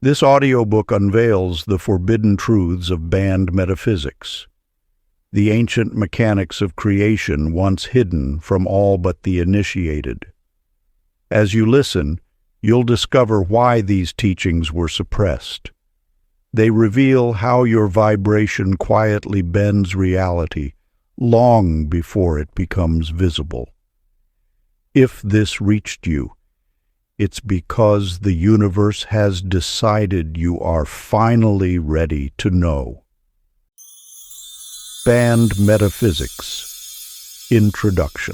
This audiobook unveils the forbidden truths of banned metaphysics, the ancient mechanics of creation once hidden from all but the initiated. As you listen, you'll discover why these teachings were suppressed. They reveal how your vibration quietly bends reality long before it becomes visible. If this reached you, it's because the universe has decided you are finally ready to know. Banned Metaphysics. Introduction.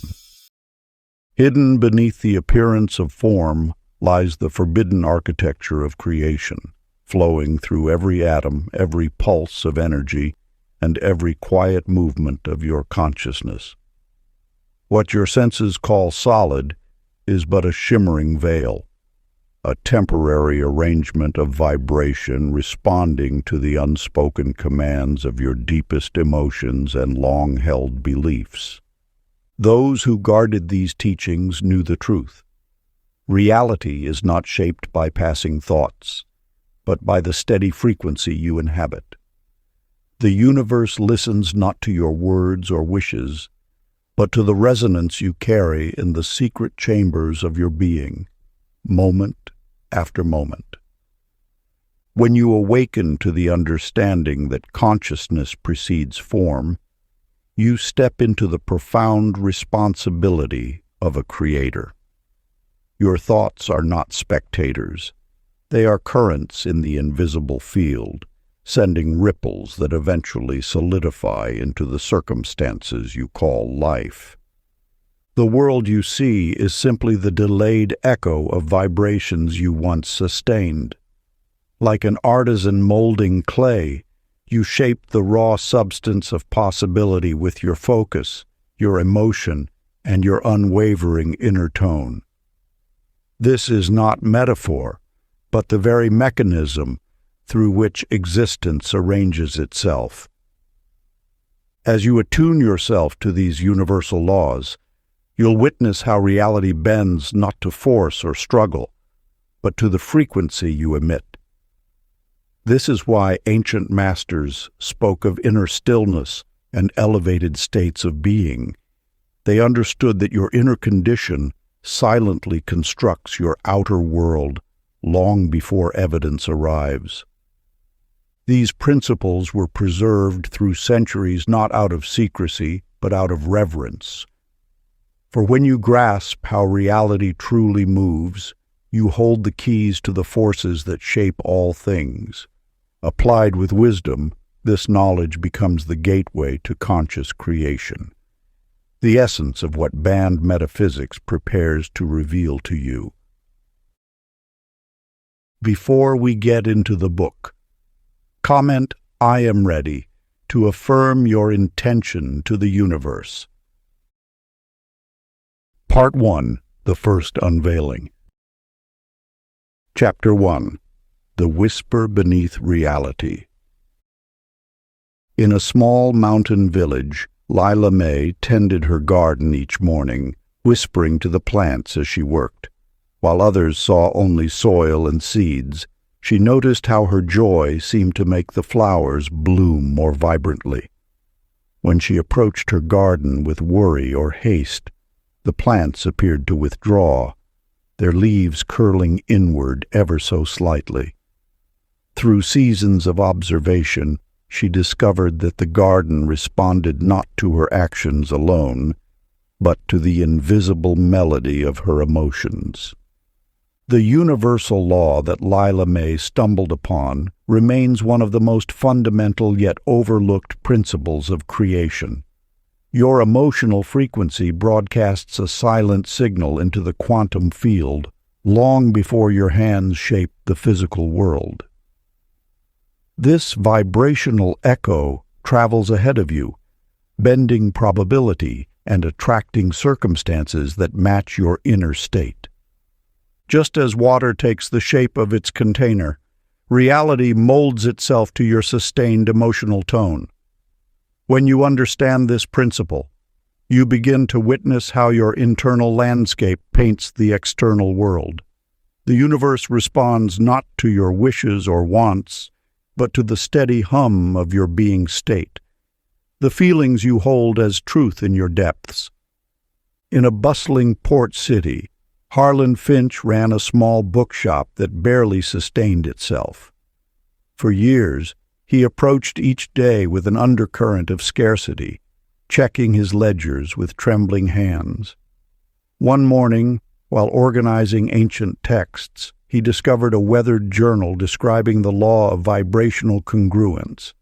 Hidden beneath the appearance of form lies the forbidden architecture of creation, flowing through every atom, every pulse of energy, and every quiet movement of your consciousness. What your senses call solid is but a shimmering veil, a temporary arrangement of vibration responding to the unspoken commands of your deepest emotions and long-held beliefs. Those who guarded these teachings knew the truth. Reality is not shaped by passing thoughts, but by the steady frequency you inhabit. The universe listens not to your words or wishes, but to the resonance you carry in the secret chambers of your being, moment after moment. When you awaken to the understanding that consciousness precedes form, you step into the profound responsibility of a creator. Your thoughts are not spectators. They are currents in the invisible field, sending ripples that eventually solidify into the circumstances you call life. The world you see is simply the delayed echo of vibrations you once sustained. Like an artisan molding clay, you shape the raw substance of possibility with your focus, your emotion, and your unwavering inner tone. This is not metaphor, but the very mechanism through which existence arranges itself. As you attune yourself to these universal laws, you'll witness how reality bends not to force or struggle, but to the frequency you emit. This is why ancient masters spoke of inner stillness and elevated states of being. They understood that your inner condition silently constructs your outer world long before evidence arrives. These principles were preserved through centuries not out of secrecy, but out of reverence. For when you grasp how reality truly moves, you hold the keys to the forces that shape all things. Applied with wisdom, this knowledge becomes the gateway to conscious creation, the essence of what banned metaphysics prepares to reveal to you. Before we get into the book, comment "I am ready" to affirm your intention to the universe. Part 1. The First Unveiling. Chapter 1. The Whisper Beneath Reality. In a small mountain village, Lila May tended her garden each morning, whispering to the plants as she worked. While others saw only soil and seeds, she noticed how her joy seemed to make the flowers bloom more vibrantly. When she approached her garden with worry or haste, the plants appeared to withdraw, their leaves curling inward ever so slightly. Through seasons of observation, she discovered that the garden responded not to her actions alone, but to the invisible melody of her emotions. The universal law that Lila May stumbled upon remains one of the most fundamental yet overlooked principles of creation. Your emotional frequency broadcasts a silent signal into the quantum field long before your hands shape the physical world. This vibrational echo travels ahead of you, bending probability and attracting circumstances that match your inner state. Just as water takes the shape of its container, reality molds itself to your sustained emotional tone. When you understand this principle, you begin to witness how your internal landscape paints the external world. The universe responds not to your wishes or wants, but to the steady hum of your being state, the feelings you hold as truth in your depths. In a bustling port city, Harlan Finch ran a small bookshop that barely sustained itself. For years, he approached each day with an undercurrent of scarcity, checking his ledgers with trembling hands. One morning, while organizing ancient texts, he discovered a weathered journal describing the law of vibrational congruence.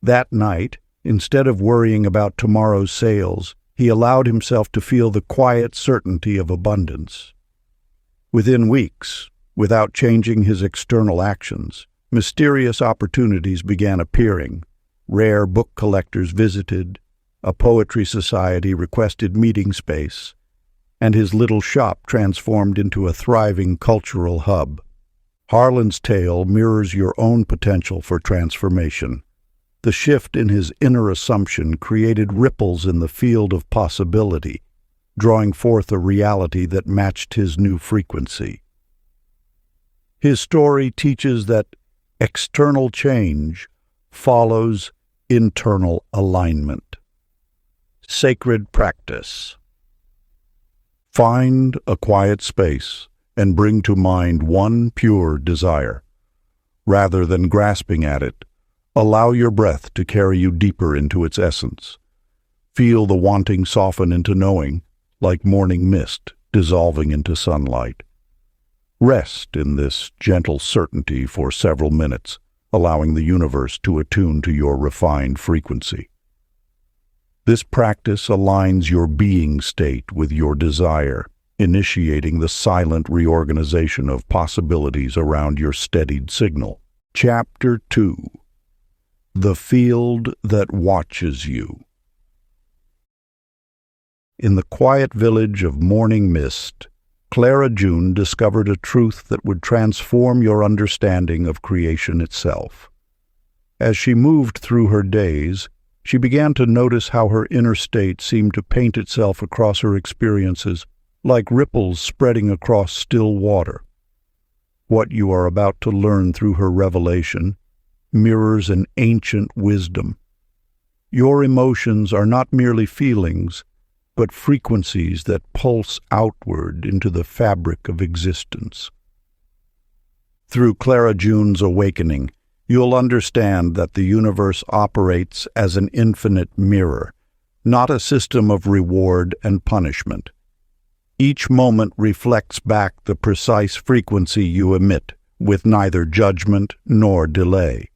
That night, instead of worrying about tomorrow's sales, he allowed himself to feel the quiet certainty of abundance. Within weeks, without changing his external actions, mysterious opportunities began appearing. Rare book collectors visited, a poetry society requested meeting space, and his little shop transformed into a thriving cultural hub. Harlan's tale mirrors your own potential for transformation. The shift in his inner assumption created ripples in the field of possibility, drawing forth a reality that matched his new frequency. His story teaches that external change follows internal alignment. Sacred practice. Find a quiet space and bring to mind one pure desire. Rather than grasping at it, allow your breath to carry you deeper into its essence. Feel the wanting soften into knowing, like morning mist dissolving into sunlight. Rest in this gentle certainty for several minutes, allowing the universe to attune to your refined frequency. This practice aligns your being state with your desire, initiating the silent reorganization of possibilities around your steadied signal. Chapter 2. The Field That Watches You. In the quiet village of Morning Mist, Clara June discovered a truth that would transform your understanding of creation itself. As she moved through her days, she began to notice how her inner state seemed to paint itself across her experiences like ripples spreading across still water. What you are about to learn through her revelation mirrors an ancient wisdom. Your emotions are not merely feelings, but frequencies that pulse outward into the fabric of existence. Through Clara June's awakening, you'll understand that the universe operates as an infinite mirror, not a system of reward and punishment. Each moment reflects back the precise frequency you emit, with neither judgment nor delay.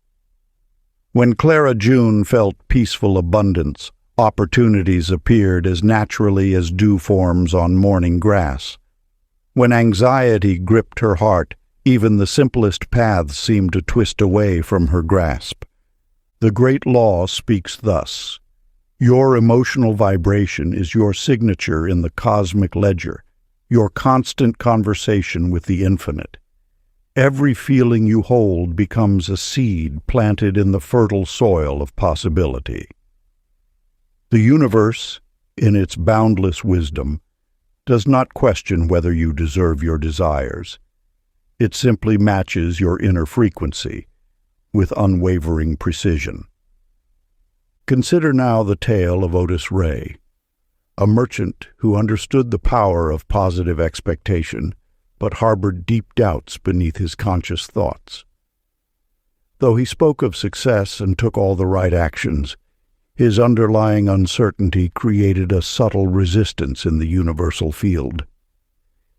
When Clara June felt peaceful abundance, opportunities appeared as naturally as dew forms on morning grass. When anxiety gripped her heart, even the simplest paths seemed to twist away from her grasp. The great law speaks thus: your emotional vibration is your signature in the cosmic ledger, your constant conversation with the infinite. Every feeling you hold becomes a seed planted in the fertile soil of possibility. The universe, in its boundless wisdom, does not question whether you deserve your desires. It simply matches your inner frequency with unwavering precision. Consider now the tale of Otis Ray, a merchant who understood the power of positive expectation, but harbored deep doubts beneath his conscious thoughts. Though he spoke of success and took all the right actions, his underlying uncertainty created a subtle resistance in the universal field.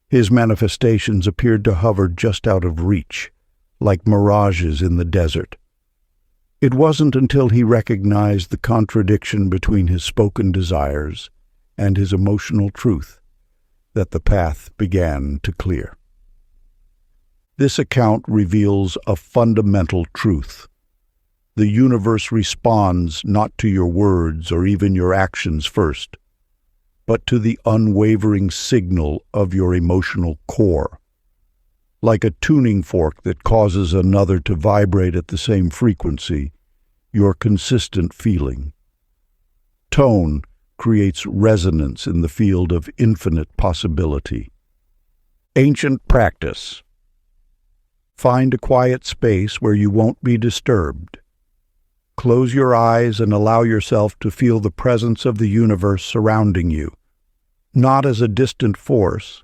His manifestations appeared to hover just out of reach, like mirages in the desert. It wasn't until he recognized the contradiction between his spoken desires and his emotional truth that the path began to clear. This account reveals a fundamental truth. The universe responds not to your words or even your actions first, but to the unwavering signal of your emotional core. Like a tuning fork that causes another to vibrate at the same frequency, your consistent feeling. Tone creates resonance in the field of infinite possibility. Ancient practice. Find a quiet space where you won't be disturbed. Close your eyes and allow yourself to feel the presence of the universe surrounding you, not as a distant force,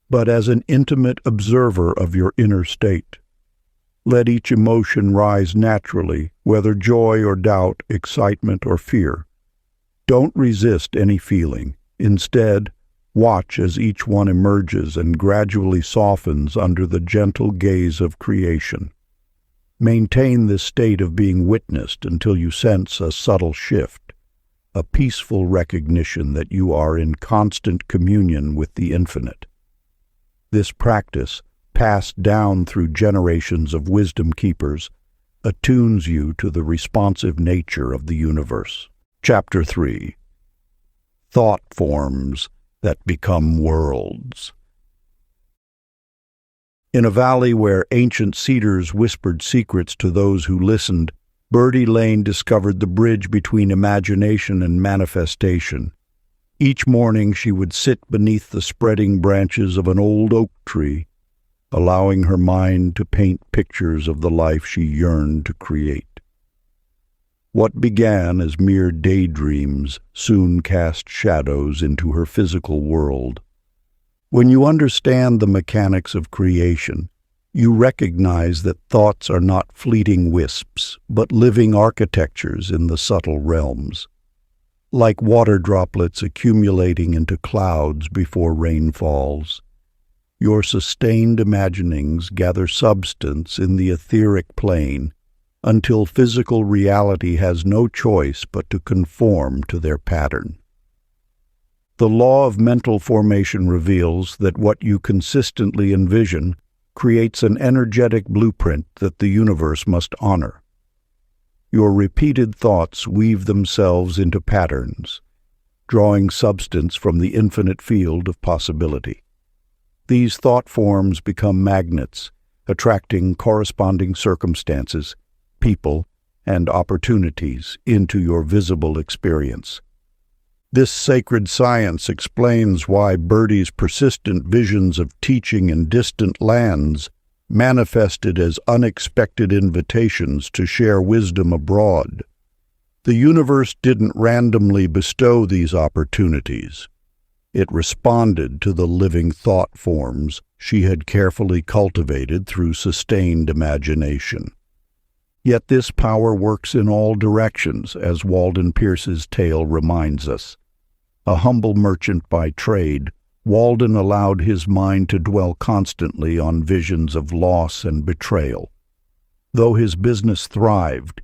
but as an intimate observer of your inner state. Let each emotion rise naturally, whether joy or doubt, excitement or fear. Don't resist any feeling. Instead, watch as each one emerges and gradually softens under the gentle gaze of creation. Maintain this state of being witnessed until you sense a subtle shift, a peaceful recognition that you are in constant communion with the infinite. This practice, passed down through generations of wisdom keepers, attunes you to the responsive nature of the universe. Chapter 3. Thought Forms that Become Worlds. In a valley where ancient cedars whispered secrets to those who listened, Birdie Lane discovered the bridge between imagination and manifestation. Each morning she would sit beneath the spreading branches of an old oak tree, allowing her mind to paint pictures of the life she yearned to create. What began as mere daydreams soon cast shadows into her physical world. When you understand the mechanics of creation, you recognize that thoughts are not fleeting wisps, but living architectures in the subtle realms. Like water droplets accumulating into clouds before rain falls, your sustained imaginings gather substance in the etheric plane until physical reality has no choice but to conform to their pattern. The law of mental formation reveals that what you consistently envision creates an energetic blueprint that the universe must honor. Your repeated thoughts weave themselves into patterns, drawing substance from the infinite field of possibility. These thought forms become magnets, attracting corresponding circumstances, people, and opportunities into your visible experience. This sacred science explains why Birdie's persistent visions of teaching in distant lands manifested as unexpected invitations to share wisdom abroad. The universe didn't randomly bestow these opportunities. It responded to the living thought forms she had carefully cultivated through sustained imagination. Yet this power works in all directions, as Walden Pierce's tale reminds us. A humble merchant by trade, Walden allowed his mind to dwell constantly on visions of loss and betrayal. Though his business thrived,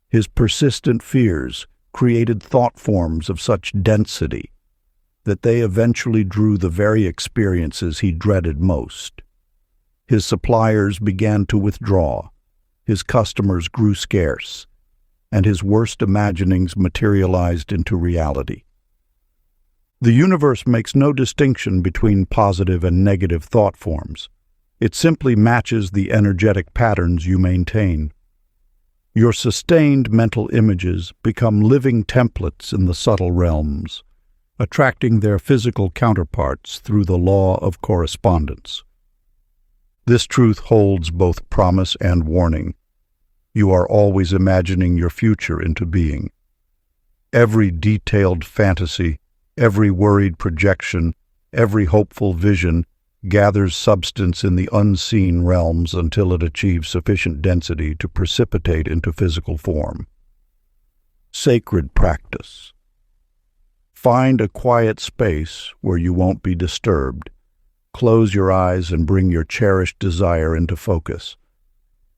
his persistent fears created thought forms of such density that they eventually drew the very experiences he dreaded most. His suppliers began to withdraw, his customers grew scarce, and his worst imaginings materialized into reality. The universe makes no distinction between positive and negative thought forms. It simply matches the energetic patterns you maintain. Your sustained mental images become living templates in the subtle realms, attracting their physical counterparts through the law of correspondence. This truth holds both promise and warning. You are always imagining your future into being. Every detailed fantasy, every worried projection, every hopeful vision gathers substance in the unseen realms until it achieves sufficient density to precipitate into physical form. Sacred practice. Find a quiet space where you won't be disturbed. Close your eyes and bring your cherished desire into focus.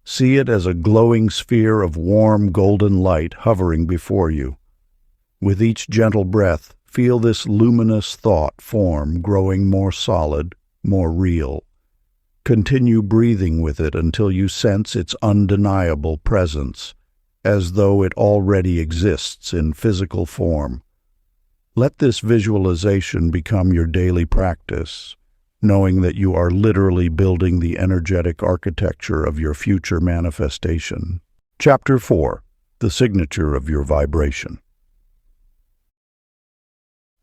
See it as a glowing sphere of warm golden light hovering before you. With each gentle breath, feel this luminous thought form growing more solid, more real. Continue breathing with it until you sense its undeniable presence, as though it already exists in physical form. Let this visualization become your daily practice, knowing that you are literally building the energetic architecture of your future manifestation. Chapter 4. The Signature of Your Vibration.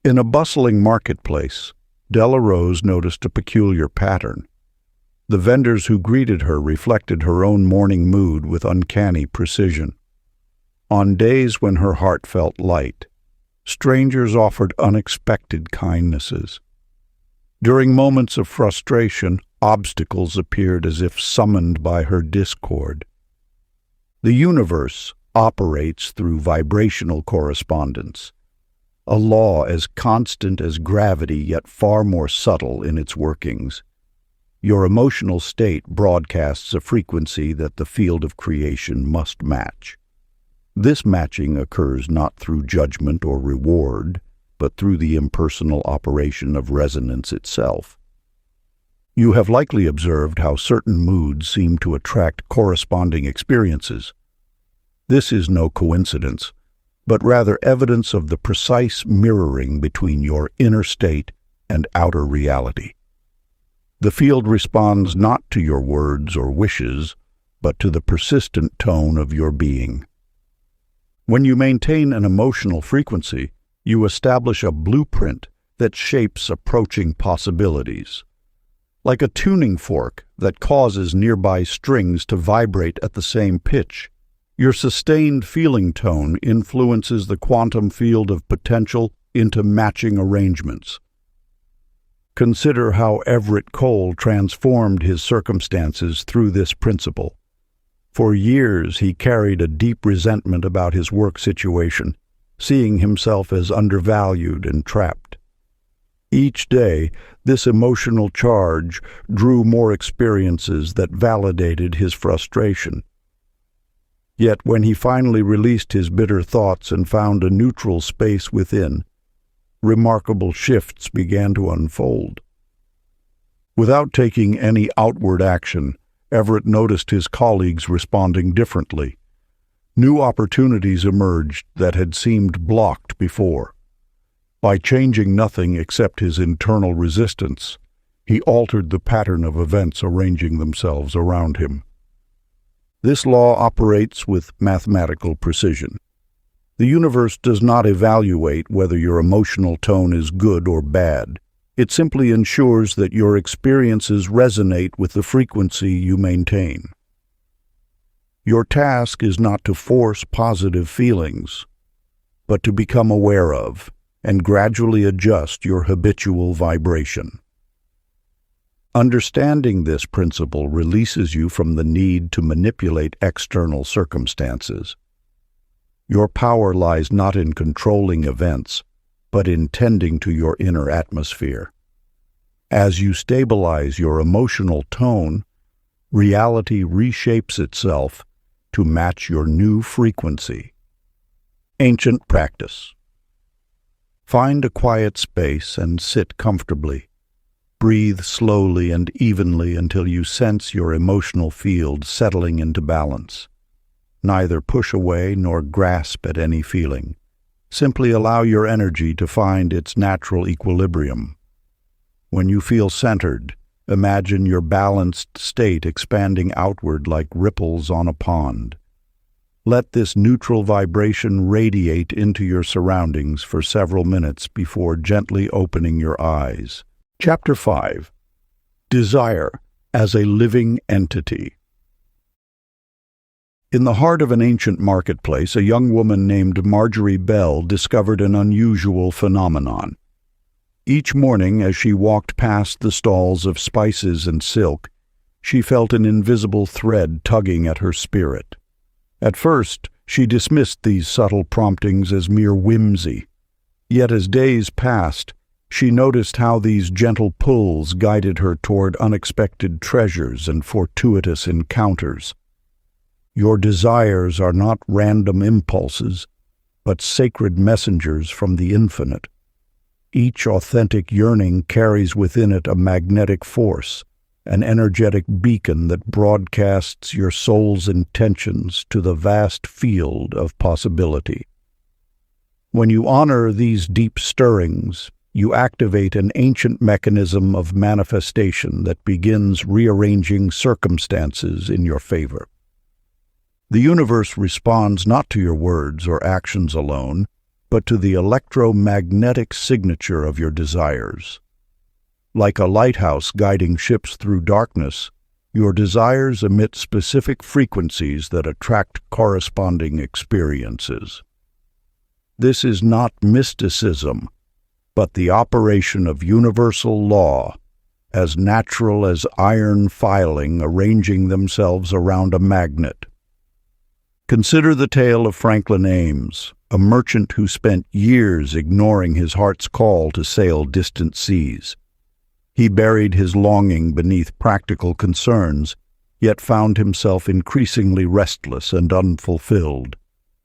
In a bustling marketplace, Della Rose noticed a peculiar pattern. The vendors who greeted her reflected her own morning mood with uncanny precision. On days when her heart felt light, strangers offered unexpected kindnesses. During moments of frustration, obstacles appeared as if summoned by her discord. The universe operates through vibrational correspondence, a law as constant as gravity yet far more subtle in its workings. Your emotional state broadcasts a frequency that the field of creation must match. This matching occurs not through judgment or reward, but through the impersonal operation of resonance itself. You have likely observed how certain moods seem to attract corresponding experiences. This is no coincidence, but rather evidence of the precise mirroring between your inner state and outer reality. The field responds not to your words or wishes, but to the persistent tone of your being. When you maintain an emotional frequency, you establish a blueprint that shapes approaching possibilities. Like a tuning fork that causes nearby strings to vibrate at the same pitch, your sustained feeling tone influences the quantum field of potential into matching arrangements. Consider how Everett Cole transformed his circumstances through this principle. For years he carried a deep resentment about his work situation, seeing himself as undervalued and trapped. Each day, this emotional charge drew more experiences that validated his frustration. Yet when he finally released his bitter thoughts and found a neutral space within, remarkable shifts began to unfold. Without taking any outward action, Everett noticed his colleagues responding differently. New opportunities emerged that had seemed blocked before. By changing nothing except his internal resistance, he altered the pattern of events arranging themselves around him. This law operates with mathematical precision. The universe does not evaluate whether your emotional tone is good or bad. It simply ensures that your experiences resonate with the frequency you maintain. Your task is not to force positive feelings, but to become aware of and gradually adjust your habitual vibration. Understanding this principle releases you from the need to manipulate external circumstances. Your power lies not in controlling events, but in tending to your inner atmosphere. As you stabilize your emotional tone, reality reshapes itself to match your new frequency. Ancient practice. Find a quiet space and sit comfortably. Breathe slowly and evenly until you sense your emotional field settling into balance. Neither push away nor grasp at any feeling. Simply allow your energy to find its natural equilibrium. When you feel centered, imagine your balanced state expanding outward like ripples on a pond. Let this neutral vibration radiate into your surroundings for several minutes before gently opening your eyes. Chapter 5. Desire as a Living Entity. In the heart of an ancient marketplace, a young woman named Marjorie Bell discovered an unusual phenomenon. Each morning, as she walked past the stalls of spices and silk, she felt an invisible thread tugging at her spirit. At first, she dismissed these subtle promptings as mere whimsy. Yet as days passed, she noticed how these gentle pulls guided her toward unexpected treasures and fortuitous encounters. Your desires are not random impulses, but sacred messengers from the infinite. Each authentic yearning carries within it a magnetic force, an energetic beacon that broadcasts your soul's intentions to the vast field of possibility. When you honor these deep stirrings, you activate an ancient mechanism of manifestation that begins rearranging circumstances in your favor. The universe responds not to your words or actions alone, but to the electromagnetic signature of your desires. Like a lighthouse guiding ships through darkness, Your desires emit specific frequencies that attract corresponding experiences. This is not mysticism, but the operation of universal law, as natural as iron filing arranging themselves around a magnet. Consider the tale of Franklin Ames, a merchant who spent years ignoring his heart's call to sail distant seas. He buried his longing beneath practical concerns, yet found himself increasingly restless and unfulfilled.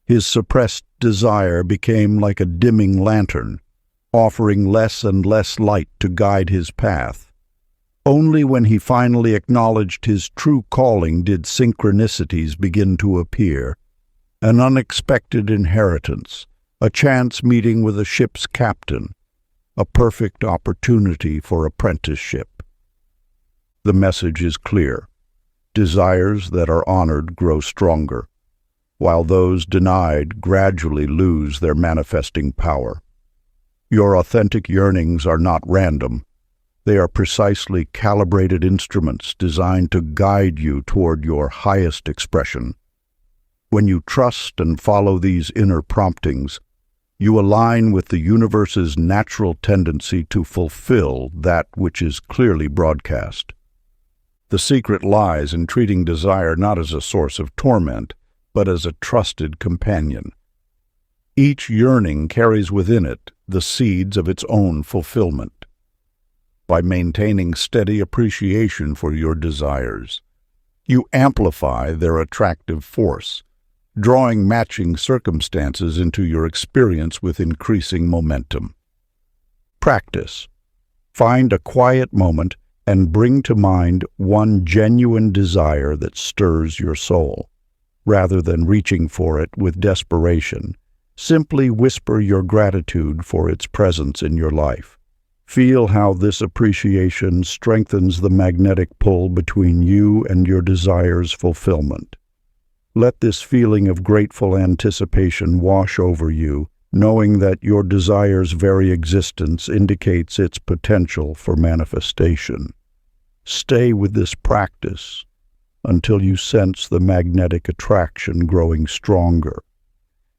His suppressed desire became like a dimming lantern, offering less and less light to guide his path. Only when he finally acknowledged his true calling did synchronicities begin to appear. An unexpected inheritance, a chance meeting with a ship's captain, a perfect opportunity for apprenticeship. The message is clear. Desires that are honored grow stronger, while those denied gradually lose their manifesting power. Your authentic yearnings are not random. They are precisely calibrated instruments designed to guide you toward your highest expression. When you trust and follow these inner promptings, you align with the universe's natural tendency to fulfill that which is clearly broadcast. The secret lies in treating desire not as a source of torment, but as a trusted companion. Each yearning carries within it the seeds of its own fulfillment. By maintaining steady appreciation for your desires, you amplify their attractive force, drawing matching circumstances into your experience with increasing momentum. Practice. Find a quiet moment and bring to mind one genuine desire that stirs your soul. Rather than reaching for it with desperation, simply whisper your gratitude for its presence in your life. Feel how this appreciation strengthens the magnetic pull between you and your desire's fulfillment. Let this feeling of grateful anticipation wash over you, knowing that your desire's very existence indicates its potential for manifestation. Stay with this practice until you sense the magnetic attraction growing stronger,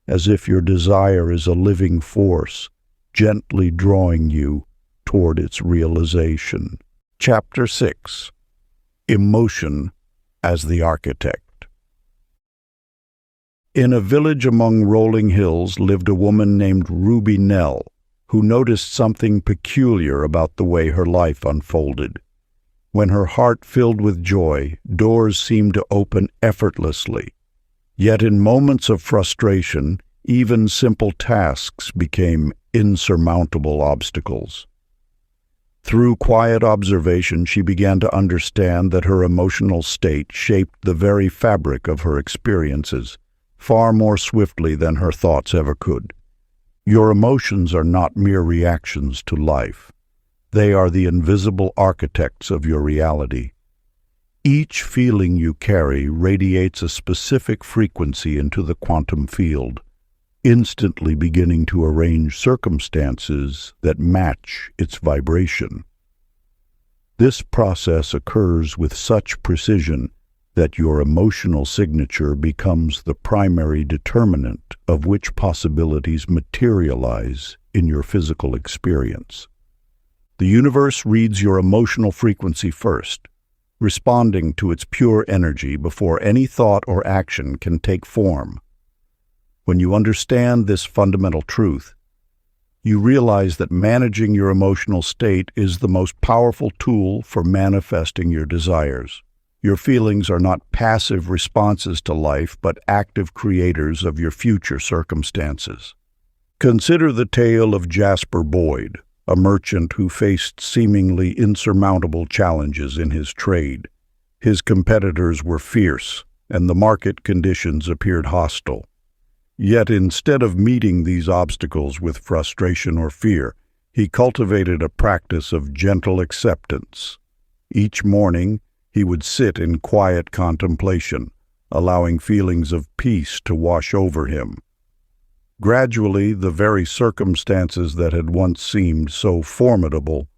as if your desire is a living force, gently drawing you toward its realization. Chapter 6. Emotion as the Architect. In a village among rolling hills lived a woman named Ruby Nell, who noticed something peculiar about the way her life unfolded. When her heart filled with joy, doors seemed to open effortlessly. Yet in moments of frustration, even simple tasks became insurmountable obstacles. Through quiet observation, she began to understand that her emotional state shaped the very fabric of her experiences, far more swiftly than her thoughts ever could. Your emotions are not mere reactions to life. They are the invisible architects of your reality. Each feeling you carry radiates a specific frequency into the quantum field, instantly beginning to arrange circumstances that match its vibration. This process occurs with such precision that your emotional signature becomes the primary determinant of which possibilities materialize in your physical experience. The universe reads your emotional frequency first, responding to its pure energy before any thought or action can take form. When you understand this fundamental truth, you realize that managing your emotional state is the most powerful tool for manifesting your desires. Your feelings are not passive responses to life, but active creators of your future circumstances. Consider the tale of Jasper Boyd, a merchant who faced seemingly insurmountable challenges in his trade. His competitors were fierce, and the market conditions appeared hostile. Yet instead of meeting these obstacles with frustration or fear, he cultivated a practice of gentle acceptance. Each morning, he would sit in quiet contemplation, allowing feelings of peace to wash over him. Gradually, the very circumstances that had once seemed so formidable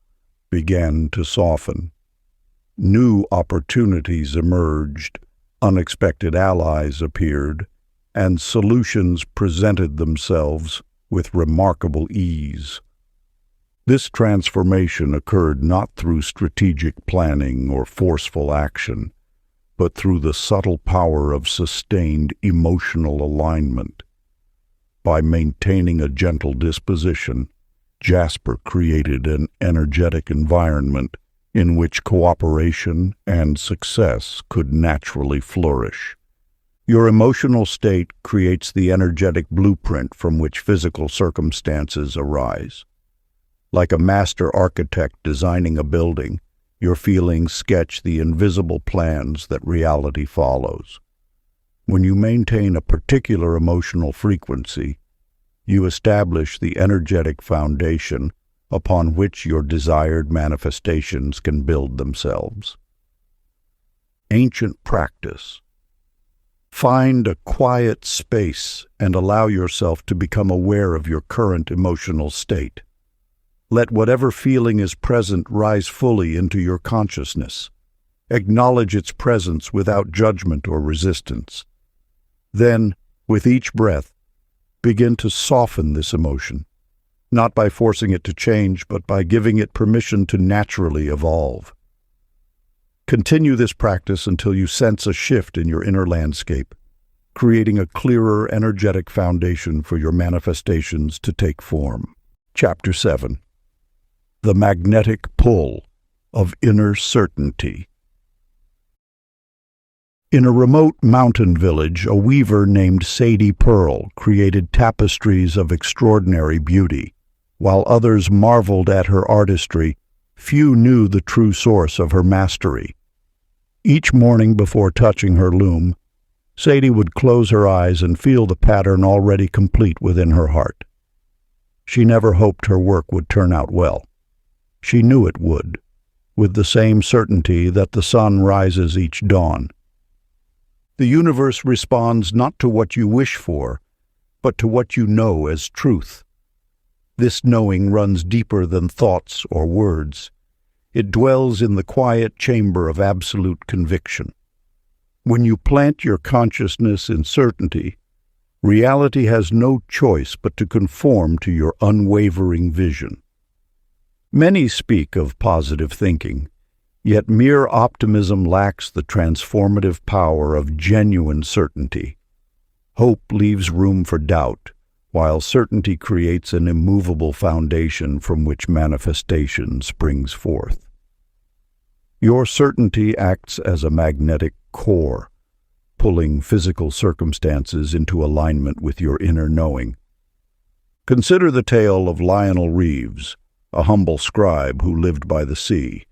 began to soften. New opportunities emerged, unexpected allies appeared, and solutions presented themselves with remarkable ease. This transformation occurred not through strategic planning or forceful action, but through the subtle power of sustained emotional alignment. By maintaining a gentle disposition, Jasper created an energetic environment in which cooperation and success could naturally flourish. Your emotional state creates the energetic blueprint from which physical circumstances arise. Like a master architect designing a building, your feelings sketch the invisible plans that reality follows. When you maintain a particular emotional frequency, you establish the energetic foundation upon which your desired manifestations can build themselves. Ancient practice. Find a quiet space and allow yourself to become aware of your current emotional state. Let whatever feeling is present rise fully into your consciousness. Acknowledge its presence without judgment or resistance. Then, with each breath, begin to soften this emotion, not by forcing it to change, but by giving it permission to naturally evolve. Continue this practice until you sense a shift in your inner landscape, creating a clearer, energetic foundation for your manifestations to take form. Chapter 7. The Magnetic Pull of Inner Certainty. In a remote mountain village, a weaver named Sadie Pearl created tapestries of extraordinary beauty. While others marveled at her artistry, few knew the true source of her mastery. Each morning before touching her loom, Sadie would close her eyes and feel the pattern already complete within her heart. She never hoped her work would turn out well. She knew it would, with the same certainty that the sun rises each dawn. The universe responds not to what you wish for, but to what you know as truth. This knowing runs deeper than thoughts or words. It dwells in the quiet chamber of absolute conviction. When you plant your consciousness in certainty, reality has no choice but to conform to your unwavering vision. Many speak of positive thinking, yet mere optimism lacks the transformative power of genuine certainty. Hope leaves room for doubt, while certainty creates an immovable foundation from which manifestation springs forth. Your certainty acts as a magnetic core, pulling physical circumstances into alignment with your inner knowing. Consider the tale of Lionel Reeves, a humble scribe who lived by the sea.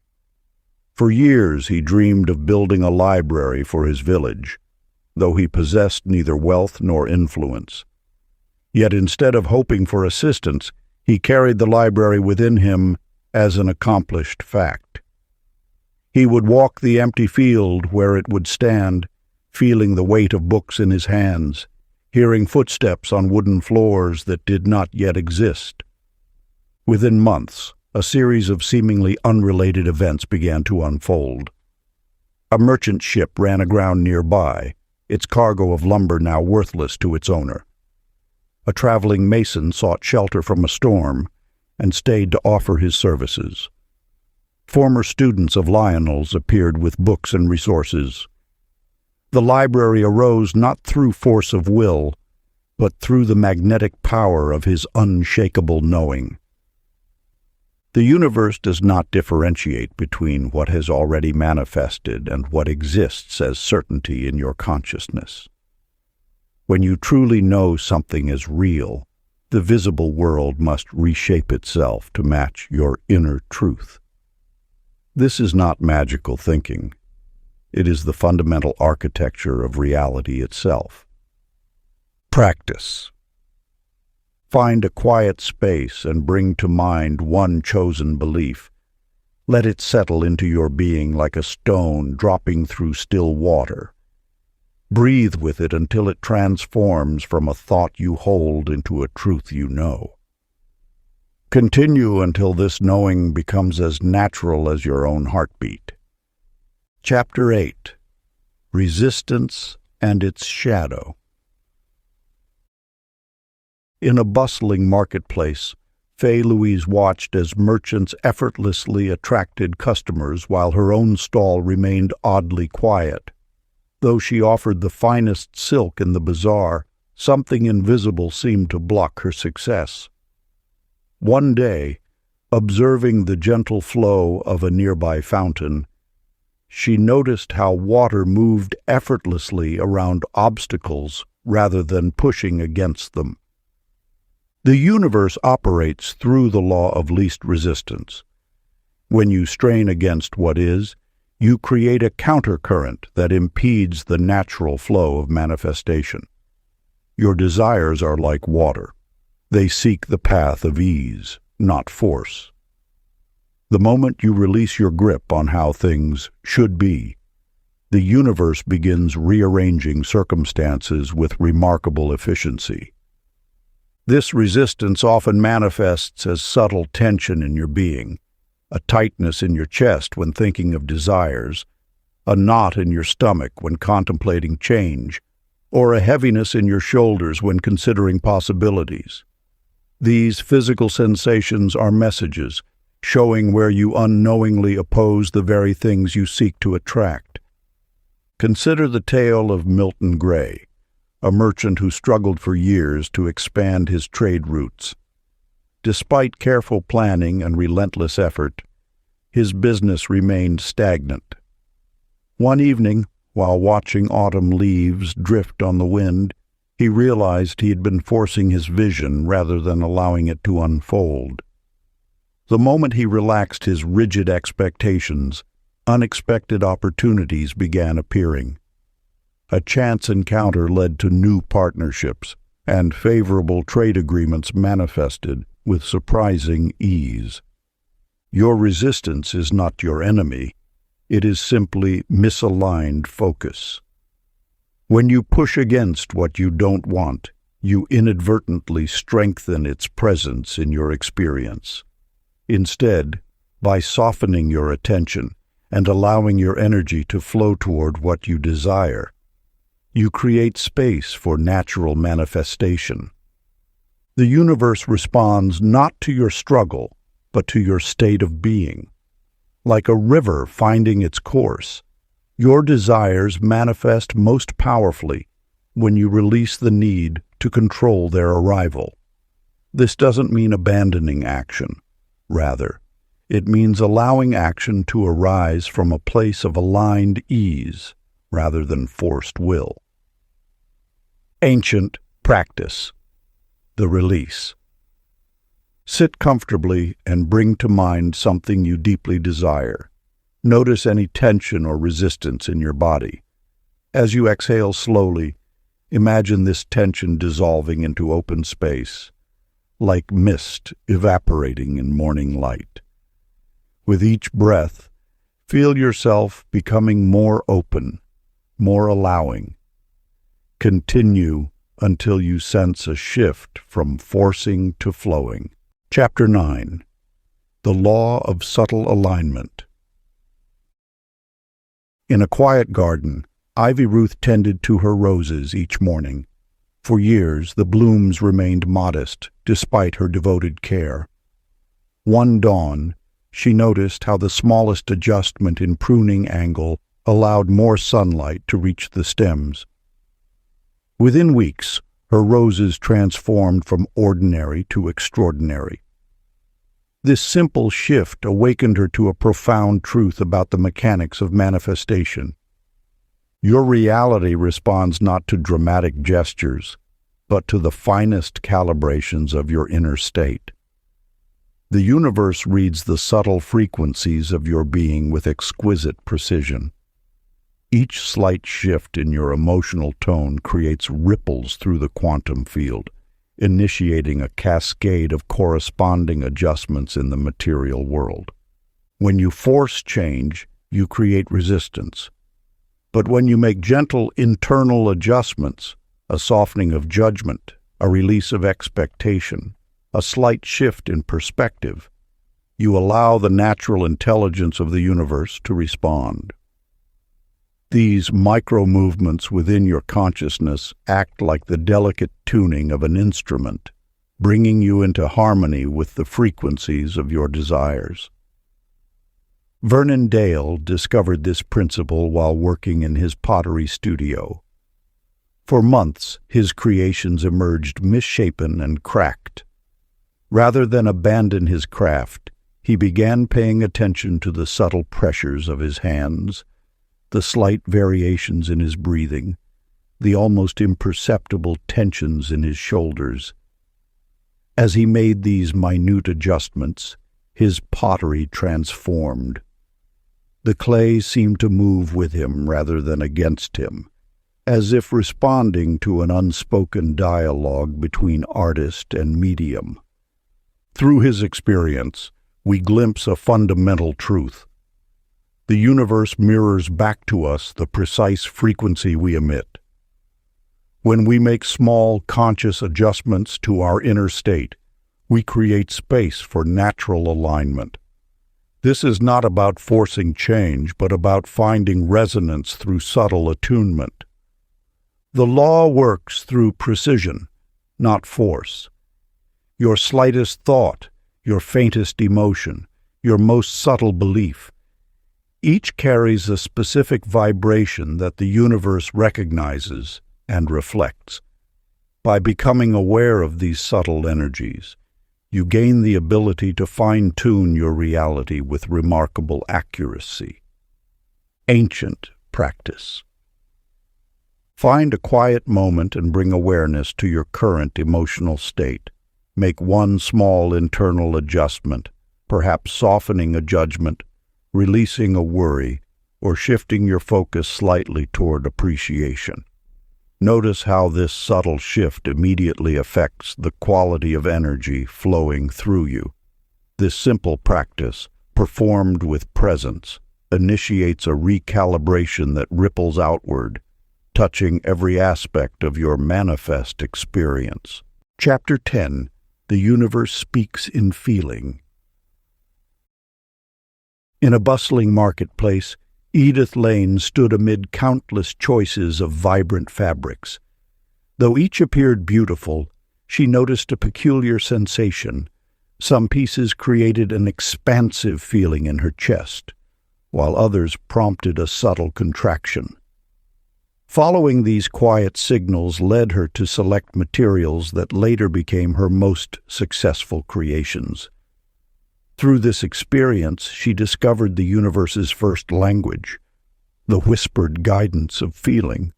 For years he dreamed of building a library for his village, though he possessed neither wealth nor influence. Yet instead of hoping for assistance, he carried the library within him as an accomplished fact. He would walk the empty field where it would stand, feeling the weight of books in his hands, hearing footsteps on wooden floors that did not yet exist. Within months, a series of seemingly unrelated events began to unfold. A merchant ship ran aground nearby, its cargo of lumber now worthless to its owner. A traveling mason sought shelter from a storm and stayed to offer his services. Former students of Lionel's appeared with books and resources. The library arose not through force of will, but through the magnetic power of his unshakable knowing. The universe does not differentiate between what has already manifested and what exists as certainty in your consciousness. When you truly know something is real, the visible world must reshape itself to match your inner truth. This is not magical thinking. It is the fundamental architecture of reality itself. Practice. Find a quiet space and bring to mind one chosen belief. Let it settle into your being like a stone dropping through still water. Breathe with it until it transforms from a thought you hold into a truth you know. Continue until this knowing becomes as natural as your own heartbeat. Chapter 8. Resistance and its Shadow. In a bustling marketplace, Fay Louise watched as merchants effortlessly attracted customers while her own stall remained oddly quiet. Though she offered the finest silk in the bazaar, something invisible seemed to block her success. One day, observing the gentle flow of a nearby fountain, she noticed how water moved effortlessly around obstacles rather than pushing against them. The universe operates through the law of least resistance. When you strain against what is, you create a countercurrent that impedes the natural flow of manifestation. Your desires are like water. They seek the path of ease, not force. The moment you release your grip on how things should be, the universe begins rearranging circumstances with remarkable efficiency. This resistance often manifests as subtle tension in your being, a tightness in your chest when thinking of desires, a knot in your stomach when contemplating change, or a heaviness in your shoulders when considering possibilities. These physical sensations are messages, showing where you unknowingly oppose the very things you seek to attract. Consider the tale of Milton Gray, a merchant who struggled for years to expand his trade routes. Despite careful planning and relentless effort, his business remained stagnant. One evening, while watching autumn leaves drift on the wind, he realized he had been forcing his vision rather than allowing it to unfold. The moment he relaxed his rigid expectations, unexpected opportunities began appearing. A chance encounter led to new partnerships, and favorable trade agreements manifested with surprising ease. Your resistance is not your enemy. It is simply misaligned focus. When you push against what you don't want, you inadvertently strengthen its presence in your experience. Instead, by softening your attention and allowing your energy to flow toward what you desire, you create space for natural manifestation. The universe responds not to your struggle, but to your state of being. Like a river finding its course, your desires manifest most powerfully when you release the need to control their arrival. This doesn't mean abandoning action. Rather, it means allowing action to arise from a place of aligned ease rather than forced will. Ancient practice. The release. Sit comfortably and bring to mind something you deeply desire. Notice any tension or resistance in your body. As you exhale slowly, imagine this tension dissolving into open space, like mist evaporating in morning light. With each breath, feel yourself becoming more open, more allowing. Continue until you sense a shift from forcing to flowing. Chapter 9. The Law of Subtle Alignment. In a quiet garden, Ivy Ruth tended to her roses each morning. For years, the blooms remained modest, despite her devoted care. One dawn, she noticed how the smallest adjustment in pruning angle allowed more sunlight to reach the stems. Within weeks, her roses transformed from ordinary to extraordinary. This simple shift awakened her to a profound truth about the mechanics of manifestation. Your reality responds not to dramatic gestures, but to the finest calibrations of your inner state. The universe reads the subtle frequencies of your being with exquisite precision. Each slight shift in your emotional tone creates ripples through the quantum field, initiating a cascade of corresponding adjustments in the material world. When you force change, you create resistance. But when you make gentle internal adjustments, a softening of judgment, a release of expectation, a slight shift in perspective, you allow the natural intelligence of the universe to respond. These micro-movements within your consciousness act like the delicate tuning of an instrument, bringing you into harmony with the frequencies of your desires. Vernon Dale discovered this principle while working in his pottery studio. For months, his creations emerged misshapen and cracked. Rather than abandon his craft, he began paying attention to the subtle pressures of his hands, the slight variations in his breathing, the almost imperceptible tensions in his shoulders. As he made these minute adjustments, his pottery transformed. The clay seemed to move with him rather than against him, as if responding to an unspoken dialogue between artist and medium. Through his experience, we glimpse a fundamental truth. The universe mirrors back to us the precise frequency we emit. When we make small, conscious adjustments to our inner state, we create space for natural alignment. This is not about forcing change, but about finding resonance through subtle attunement. The law works through precision, not force. Your slightest thought, your faintest emotion, your most subtle belief, each carries a specific vibration that the universe recognizes and reflects. By becoming aware of these subtle energies, you gain the ability to fine-tune your reality with remarkable accuracy. Ancient practice. Find a quiet moment and bring awareness to your current emotional state. Make one small internal adjustment, perhaps softening a judgment, releasing a worry, or shifting your focus slightly toward appreciation. Notice how this subtle shift immediately affects the quality of energy flowing through you. This simple practice, performed with presence, initiates a recalibration that ripples outward, touching every aspect of your manifest experience. Chapter 10. The Universe Speaks in Feeling. In a bustling marketplace, Edith Lane stood amid countless choices of vibrant fabrics. Though each appeared beautiful, she noticed a peculiar sensation. Some pieces created an expansive feeling in her chest, while others prompted a subtle contraction. Following these quiet signals led her to select materials that later became her most successful creations. Through this experience, she discovered the universe's first language, the whispered guidance of feeling.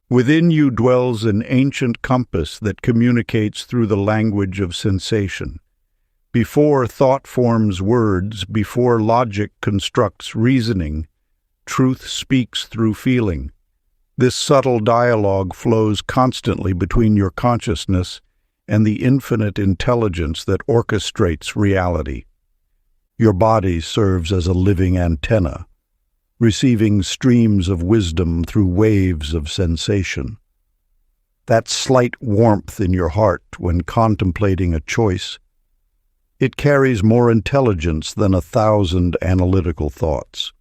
Within you dwells an ancient compass that communicates through the language of sensation. Before thought forms words, before logic constructs reasoning, truth speaks through feeling. This subtle dialogue flows constantly between your consciousness and the infinite intelligence that orchestrates reality. Your body serves as a living antenna, receiving streams of wisdom through waves of sensation. That slight warmth in your heart when contemplating a choice, it carries more intelligence than 1,000 analytical thoughts.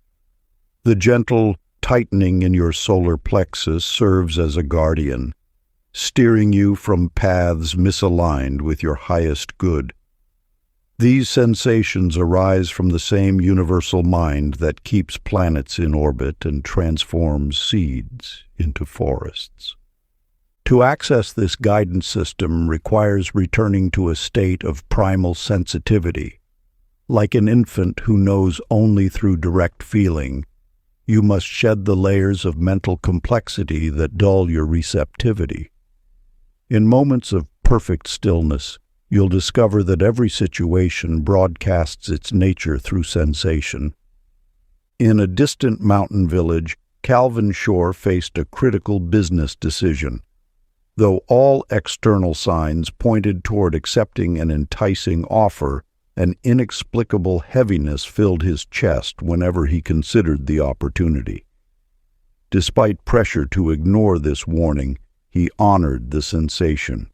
The gentle tightening in your solar plexus serves as a guardian, steering you from paths misaligned with your highest good. These sensations arise from the same universal mind that keeps planets in orbit and transforms seeds into forests. To access this guidance system requires returning to a state of primal sensitivity. Like an infant who knows only through direct feeling, you must shed the layers of mental complexity that dull your receptivity. In moments of perfect stillness, you'll discover that every situation broadcasts its nature through sensation. In a distant mountain village, Calvin Shore faced a critical business decision. Though all external signs pointed toward accepting an enticing offer, an inexplicable heaviness filled his chest whenever he considered the opportunity. Despite pressure to ignore this warning, he honored the sensation.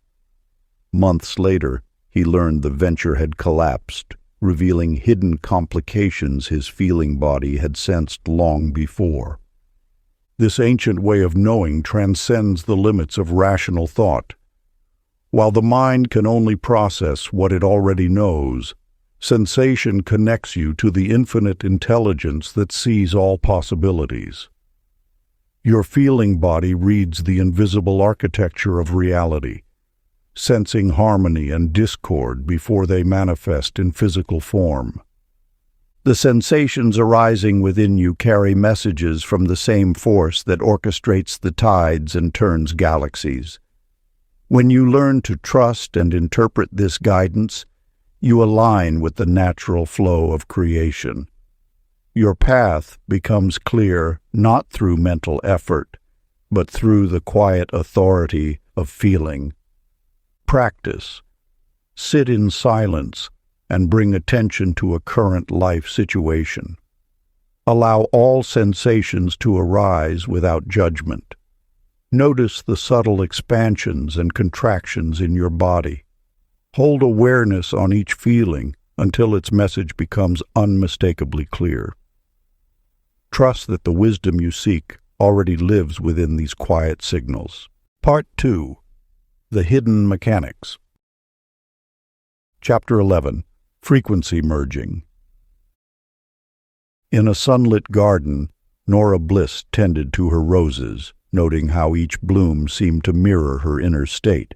Months later, he learned the venture had collapsed, revealing hidden complications his feeling body had sensed long before. This ancient way of knowing transcends the limits of rational thought. While the mind can only process what it already knows, sensation connects you to the infinite intelligence that sees all possibilities. Your feeling body reads the invisible architecture of reality, sensing harmony and discord before they manifest in physical form. The sensations arising within you carry messages from the same force that orchestrates the tides and turns galaxies. When you learn to trust and interpret this guidance, you align with the natural flow of creation. Your path becomes clear not through mental effort, but through the quiet authority of feeling. Practice. Sit in silence and bring attention to a current life situation. Allow all sensations to arise without judgment. Notice the subtle expansions and contractions in your body. Hold awareness on each feeling until its message becomes unmistakably clear. Trust that the wisdom you seek already lives within these quiet signals. Part 2. The Hidden Mechanics. Chapter 11. Frequency Merging. In a sunlit garden, Nora Bliss tended to her roses, noting how each bloom seemed to mirror her inner state.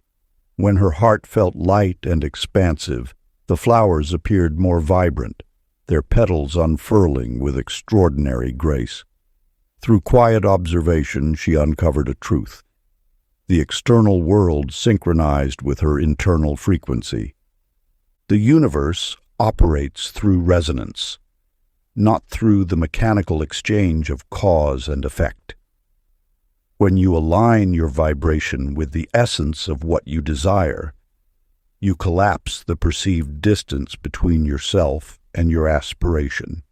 When her heart felt light and expansive, the flowers appeared more vibrant, their petals unfurling with extraordinary grace. Through quiet observation, she uncovered a truth. The external world synchronized with her internal frequency. The universe operates through resonance, not through the mechanical exchange of cause and effect. When you align your vibration with the essence of what you desire, you collapse the perceived distance between yourself and your aspiration.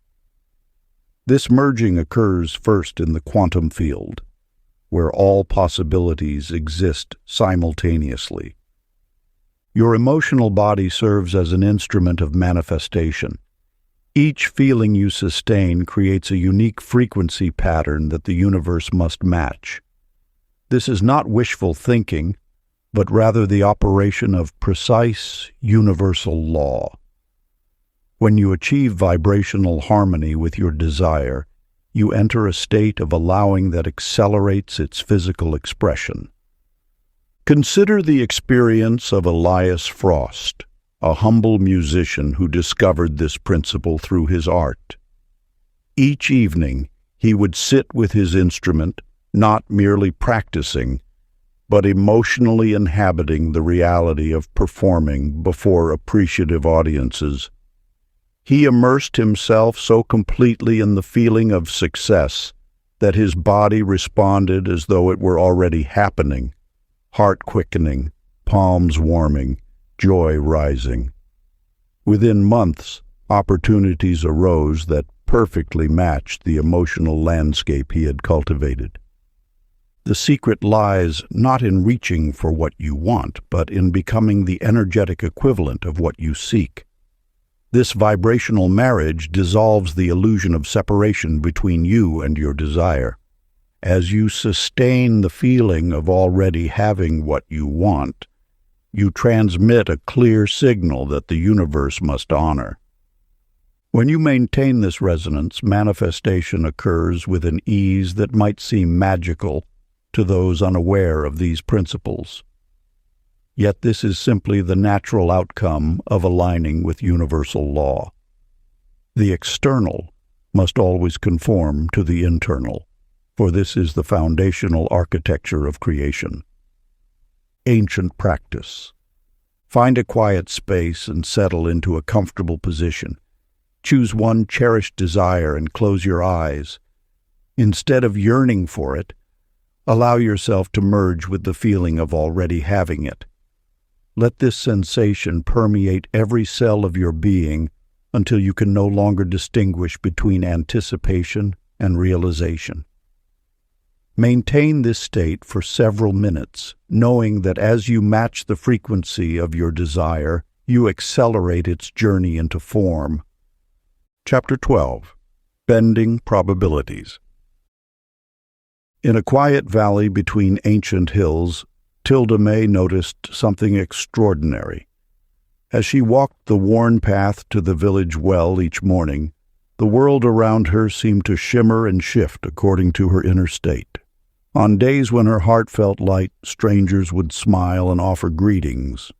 This merging occurs first in the quantum field, where all possibilities exist simultaneously. Your emotional body serves as an instrument of manifestation. Each feeling you sustain creates a unique frequency pattern that the universe must match. This is not wishful thinking, but rather the operation of precise, universal law. When you achieve vibrational harmony with your desire, you enter a state of allowing that accelerates its physical expression. Consider the experience of Elias Frost, a humble musician who discovered this principle through his art. Each evening, he would sit with his instrument, not merely practicing, but emotionally inhabiting the reality of performing before appreciative audiences. He immersed himself so completely in the feeling of success that his body responded as though it were already happening, heart quickening, palms warming, joy rising. Within months, opportunities arose that perfectly matched the emotional landscape he had cultivated. The secret lies not in reaching for what you want, but in becoming the energetic equivalent of what you seek. This vibrational marriage dissolves the illusion of separation between you and your desire. As you sustain the feeling of already having what you want, you transmit a clear signal that the universe must honor. When you maintain this resonance, manifestation occurs with an ease that might seem magical to those unaware of these principles. Yet this is simply the natural outcome of aligning with universal law. The external must always conform to the internal, for this is the foundational architecture of creation. Ancient practice. Find a quiet space and settle into a comfortable position. Choose one cherished desire and close your eyes. Instead of yearning for it, allow yourself to merge with the feeling of already having it. Let this sensation permeate every cell of your being until you can no longer distinguish between anticipation and realization. Maintain this state for several minutes, knowing that as you match the frequency of your desire, you accelerate its journey into form. Chapter 12. Bending Probabilities. In a quiet valley between ancient hills, Tilda May noticed something extraordinary. As she walked the worn path to the village well each morning, the world around her seemed to shimmer and shift according to her inner state. On days when her heart felt light, strangers would smile and offer greetings.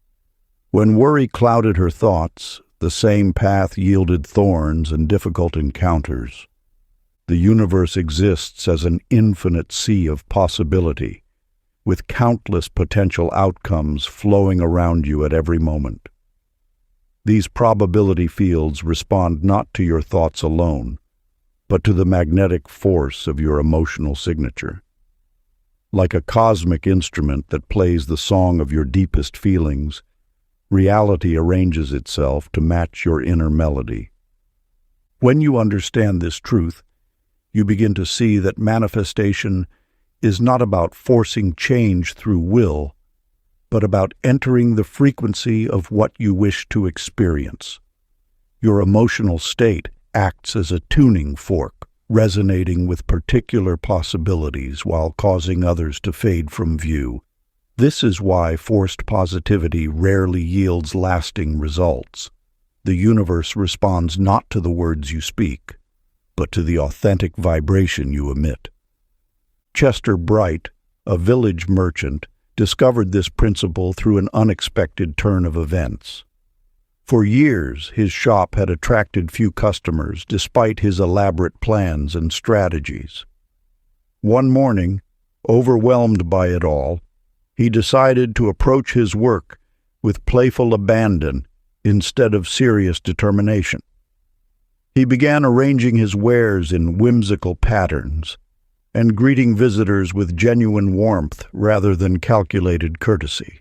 When worry clouded her thoughts, the same path yielded thorns and difficult encounters. The universe exists as an infinite sea of possibility, with countless potential outcomes flowing around you at every moment. These probability fields respond not to your thoughts alone, but to the magnetic force of your emotional signature. Like a cosmic instrument that plays the song of your deepest feelings, reality arranges itself to match your inner melody. When you understand this truth, you begin to see that manifestation is not about forcing change through will, but about entering the frequency of what you wish to experience. Your emotional state acts as a tuning fork, resonating with particular possibilities while causing others to fade from view. This is why forced positivity rarely yields lasting results. The universe responds not to the words you speak, but to the authentic vibration you emit. Chester Bright, a village merchant, discovered this principle through an unexpected turn of events. For years, his shop had attracted few customers despite his elaborate plans and strategies. One morning, overwhelmed by it all, he decided to approach his work with playful abandon instead of serious determination. He began arranging his wares in whimsical patterns and greeting visitors with genuine warmth rather than calculated courtesy.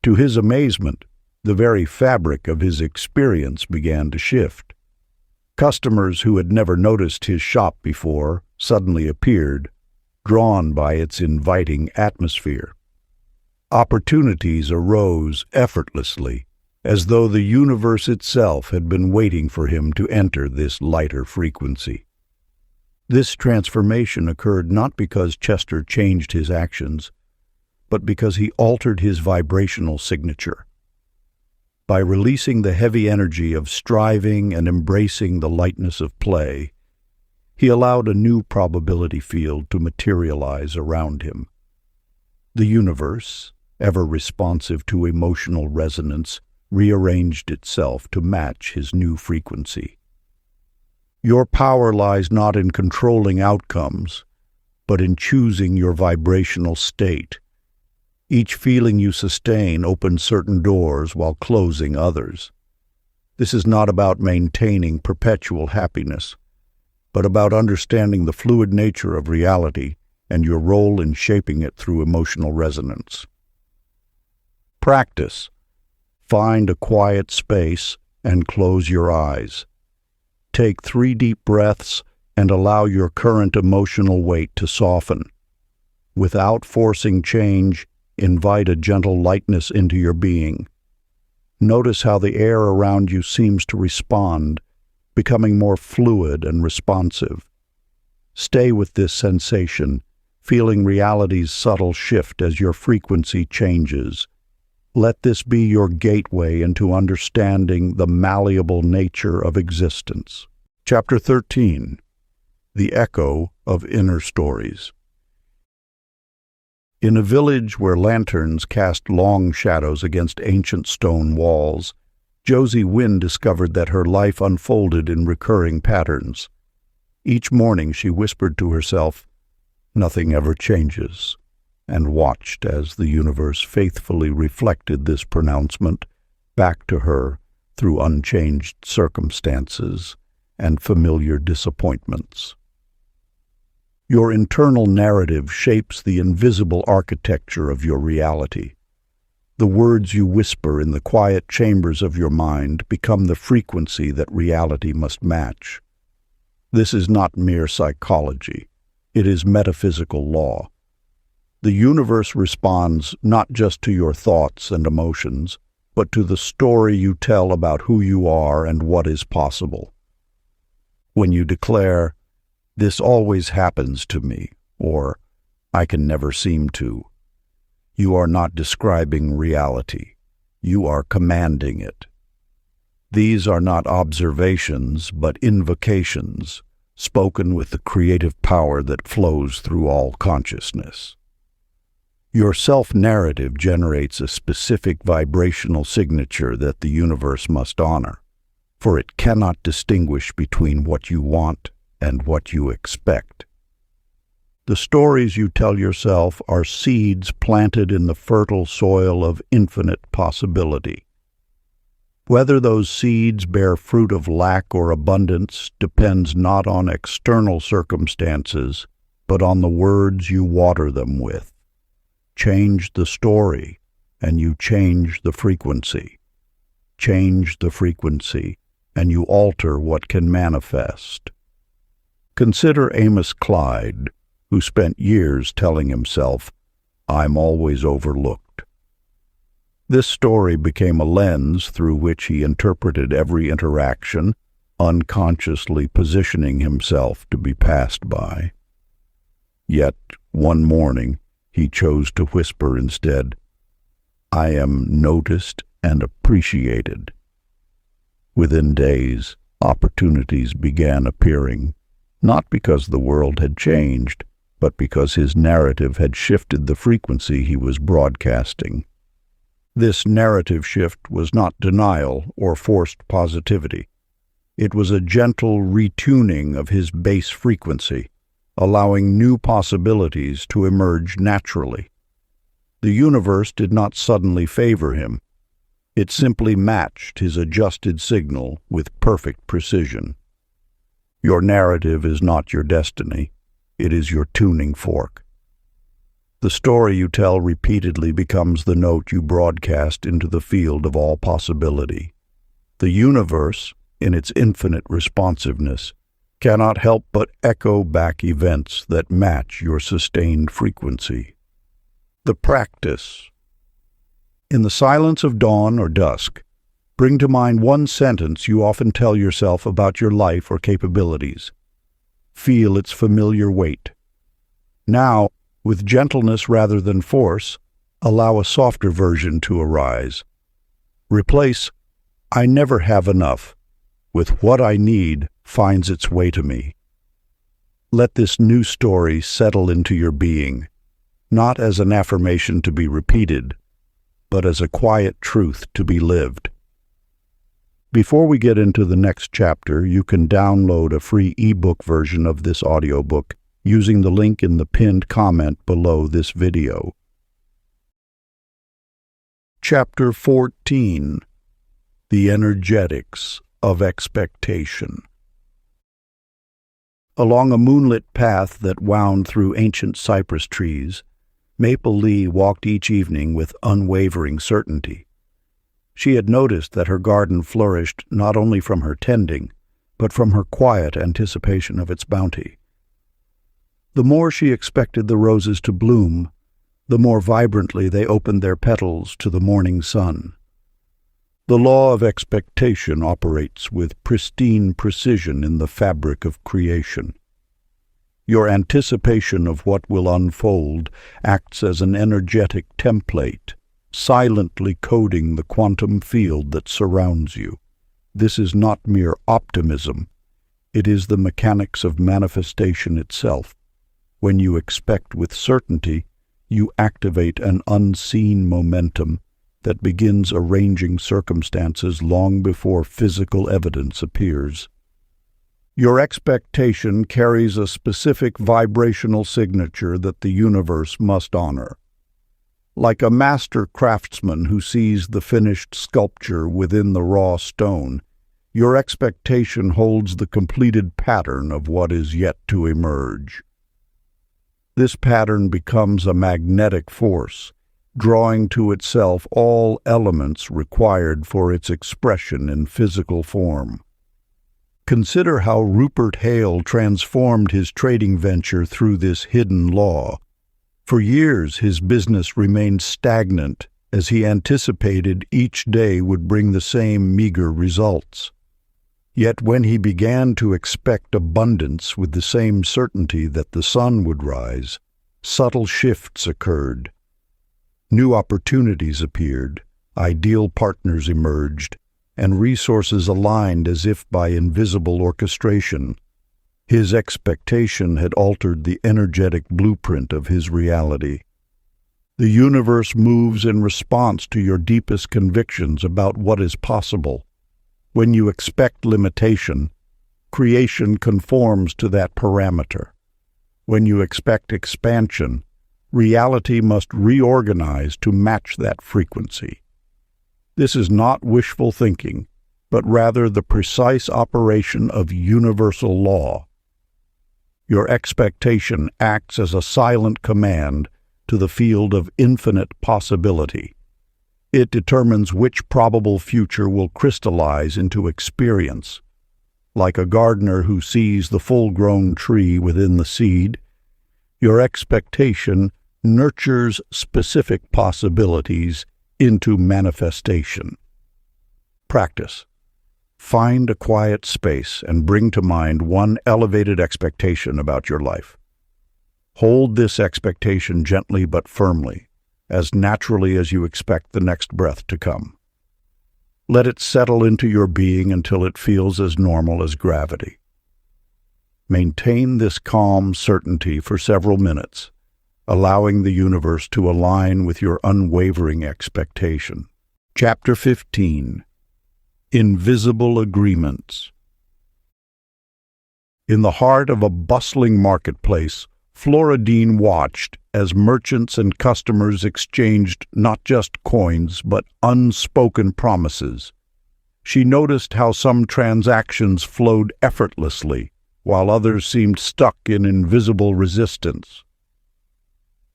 To his amazement, the very fabric of his experience began to shift. Customers who had never noticed his shop before suddenly appeared, drawn by its inviting atmosphere. Opportunities arose effortlessly, as though the universe itself had been waiting for him to enter this lighter frequency. This transformation occurred not because Chester changed his actions, but because he altered his vibrational signature. By releasing the heavy energy of striving and embracing the lightness of play, he allowed a new probability field to materialize around him. The universe, ever responsive to emotional resonance, rearranged itself to match his new frequency. Your power lies not in controlling outcomes, but in choosing your vibrational state. Each feeling you sustain opens certain doors while closing others. This is not about maintaining perpetual happiness, but about understanding the fluid nature of reality and your role in shaping it through emotional resonance. Practice. Find a quiet space and close your eyes. Take 3 deep breaths and allow your current emotional weight to soften. Without forcing change, invite a gentle lightness into your being. Notice how the air around you seems to respond, becoming more fluid and responsive. Stay with this sensation, feeling reality's subtle shift as your frequency changes. Let this be your gateway into understanding the malleable nature of existence. Chapter 13. The Echo of Inner Stories. In a village where lanterns cast long shadows against ancient stone walls, Josie Wynn discovered that her life unfolded in recurring patterns. Each morning she whispered to herself, "Nothing ever changes," and watched as the universe faithfully reflected this pronouncement back to her through unchanged circumstances and familiar disappointments. Your internal narrative shapes the invisible architecture of your reality. The words you whisper in the quiet chambers of your mind become the frequency that reality must match. This is not mere psychology. It is metaphysical law. The universe responds not just to your thoughts and emotions, but to the story you tell about who you are and what is possible. When you declare, "This always happens to me," or "I can never seem to." You are not describing reality. You are commanding it. These are not observations, but invocations, spoken with the creative power that flows through all consciousness. Your self-narrative generates a specific vibrational signature that the universe must honor, for it cannot distinguish between what you want and what you expect. The stories you tell yourself are seeds planted in the fertile soil of infinite possibility. Whether those seeds bear fruit of lack or abundance depends not on external circumstances, but on the words you water them with. Change the story, and you change the frequency. Change the frequency, and you alter what can manifest. Consider Amos Clyde, who spent years telling himself, "I'm always overlooked." This story became a lens through which he interpreted every interaction, unconsciously positioning himself to be passed by. Yet, one morning, he chose to whisper instead, "I am noticed and appreciated." Within days, opportunities began appearing, not because the world had changed, but because his narrative had shifted the frequency he was broadcasting. This narrative shift was not denial or forced positivity. It was a gentle retuning of his base frequency, allowing new possibilities to emerge naturally. The universe did not suddenly favor him. It simply matched his adjusted signal with perfect precision. Your narrative is not your destiny. It is your tuning fork. The story you tell repeatedly becomes the note you broadcast into the field of all possibility. The universe, in its infinite responsiveness, cannot help but echo back events that match your sustained frequency. The practice. In the silence of dawn or dusk, bring to mind one sentence you often tell yourself about your life or capabilities. Feel its familiar weight. Now, with gentleness rather than force, allow a softer version to arise. Replace "I never have enough" with "What I need finds its way to me." Let this new story settle into your being, not as an affirmation to be repeated, but as a quiet truth to be lived. Before we get into the next chapter, you can download a free ebook version of this audiobook using the link in the pinned comment below this video. Chapter 14. The Energetics of Expectation. Along a moonlit path that wound through ancient cypress trees, Maple Lee walked each evening with unwavering certainty. She had noticed that her garden flourished not only from her tending, but from her quiet anticipation of its bounty. The more she expected the roses to bloom, the more vibrantly they opened their petals to the morning sun. The law of expectation operates with pristine precision in the fabric of creation. Your anticipation of what will unfold acts as an energetic template, silently coding the quantum field that surrounds you. This is not mere optimism. It is the mechanics of manifestation itself. When you expect with certainty, you activate an unseen momentum that begins arranging circumstances long before physical evidence appears. Your expectation carries a specific vibrational signature that the universe must honor. Like a master craftsman who sees the finished sculpture within the raw stone, your expectation holds the completed pattern of what is yet to emerge. This pattern becomes a magnetic force, drawing to itself all elements required for its expression in physical form. Consider how Rupert Hale transformed his trading venture through this hidden law. For years, his business remained stagnant as he anticipated each day would bring the same meager results. Yet when he began to expect abundance with the same certainty that the sun would rise, subtle shifts occurred. New opportunities appeared, ideal partners emerged, and resources aligned as if by invisible orchestration. His expectation had altered the energetic blueprint of his reality. The universe moves in response to your deepest convictions about what is possible. When you expect limitation, creation conforms to that parameter. When you expect expansion, reality must reorganize to match that frequency. This is not wishful thinking, but rather the precise operation of universal law. Your expectation acts as a silent command to the field of infinite possibility. It determines which probable future will crystallize into experience. Like a gardener who sees the full-grown tree within the seed, your expectation nurtures specific possibilities into manifestation. Practice. Find a quiet space and bring to mind one elevated expectation about your life. Hold this expectation gently but firmly, as naturally as you expect the next breath to come. Let it settle into your being until it feels as normal as gravity. Maintain this calm certainty for several minutes, allowing the universe to align with your unwavering expectation. Chapter 15. Invisible Agreements. In the heart of a bustling marketplace, Floridine watched as merchants and customers exchanged not just coins but unspoken promises. She noticed how some transactions flowed effortlessly, while others seemed stuck in invisible resistance.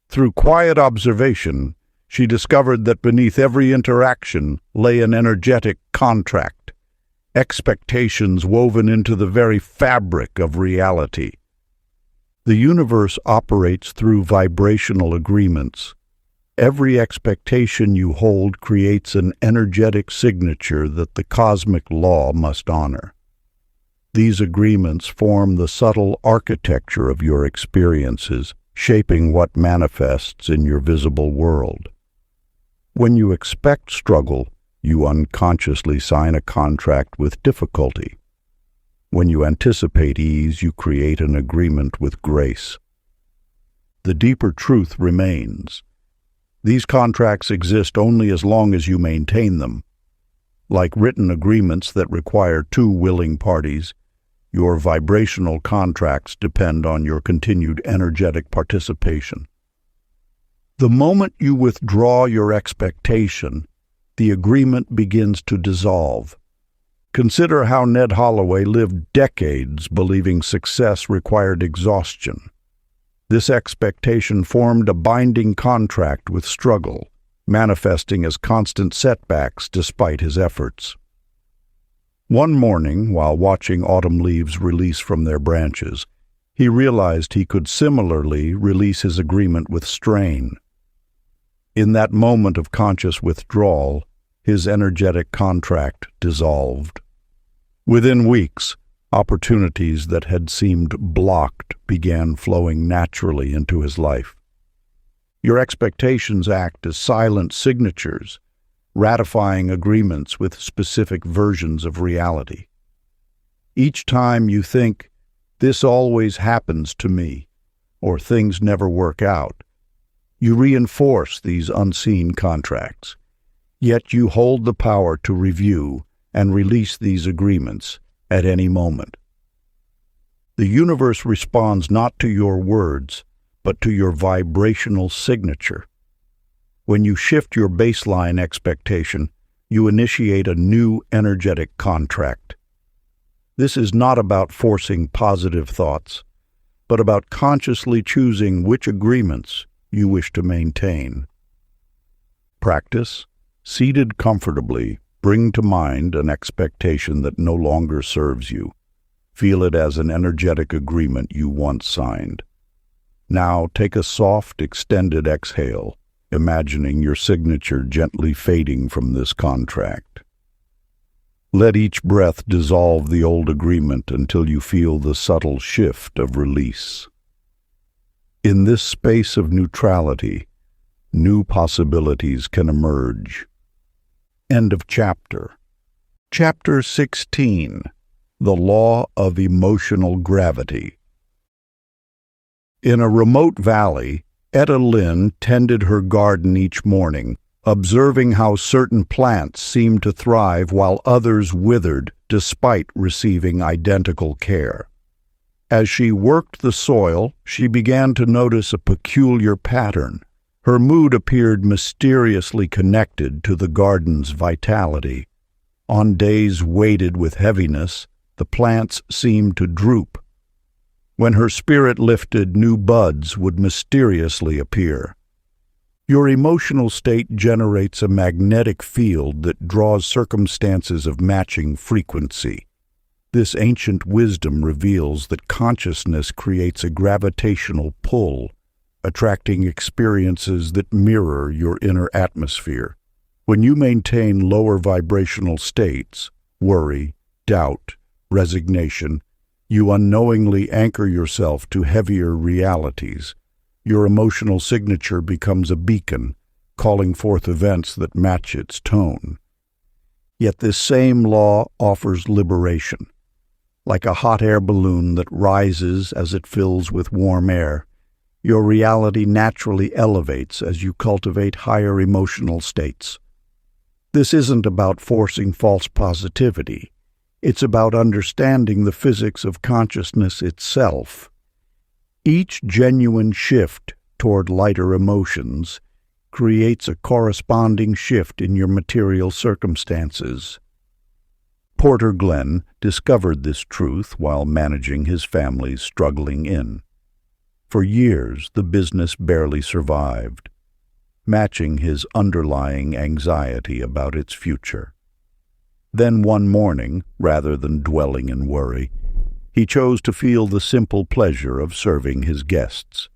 Through quiet observation, she discovered that beneath every interaction lay an energetic contract, expectations woven into the very fabric of reality. The universe operates through vibrational agreements. Every expectation you hold creates an energetic signature that the cosmic law must honor. These agreements form the subtle architecture of your experiences, shaping what manifests in your visible world. When you expect struggle, you unconsciously sign a contract with difficulty. When you anticipate ease, you create an agreement with grace. The deeper truth remains. These contracts exist only as long as you maintain them. Like written agreements that require two willing parties, your vibrational contracts depend on your continued energetic participation. The moment you withdraw your expectation, the agreement begins to dissolve. Consider how Ned Holloway lived decades believing success required exhaustion. This expectation formed a binding contract with struggle, manifesting as constant setbacks despite his efforts. One morning, while watching autumn leaves release from their branches, he realized he could similarly release his agreement with strain. In that moment of conscious withdrawal, his energetic contract dissolved. Within weeks, opportunities that had seemed blocked began flowing naturally into his life. Your expectations act as silent signatures, ratifying agreements with specific versions of reality. Each time you think, "This always happens to me," or "things never work out," you reinforce these unseen contracts. Yet you hold the power to review and release these agreements at any moment. The universe responds not to your words, but to your vibrational signature. When you shift your baseline expectation, you initiate a new energetic contract. This is not about forcing positive thoughts, but about consciously choosing which agreements you wish to maintain. Practice. Seated comfortably, bring to mind an expectation that no longer serves you. Feel it as an energetic agreement you once signed. Now take a soft, extended exhale, imagining your signature gently fading from this contract. Let each breath dissolve the old agreement until you feel the subtle shift of release. In this space of neutrality, new possibilities can emerge. End of chapter. Chapter 16. The Law of Emotional Gravity. In a remote valley, Etta Lynn tended her garden each morning, observing how certain plants seemed to thrive while others withered despite receiving identical care. As she worked the soil, she began to notice a peculiar pattern. Her mood appeared mysteriously connected to the garden's vitality. On days weighted with heaviness, the plants seemed to droop. When her spirit lifted, new buds would mysteriously appear. Your emotional state generates a magnetic field that draws circumstances of matching frequency. This ancient wisdom reveals that consciousness creates a gravitational pull, attracting experiences that mirror your inner atmosphere. When you maintain lower vibrational states, worry, doubt, resignation, you unknowingly anchor yourself to heavier realities. Your emotional signature becomes a beacon, calling forth events that match its tone. Yet this same law offers liberation. Like a hot air balloon that rises as it fills with warm air, your reality naturally elevates as you cultivate higher emotional states. This isn't about forcing false positivity. It's about understanding the physics of consciousness itself. Each genuine shift toward lighter emotions creates a corresponding shift in your material circumstances. Porter Glenn discovered this truth while managing his family's struggling inn. For years, the business barely survived, matching his underlying anxiety about its future. Then one morning, rather than dwelling in worry, he chose to feel the simple pleasure of serving his guests.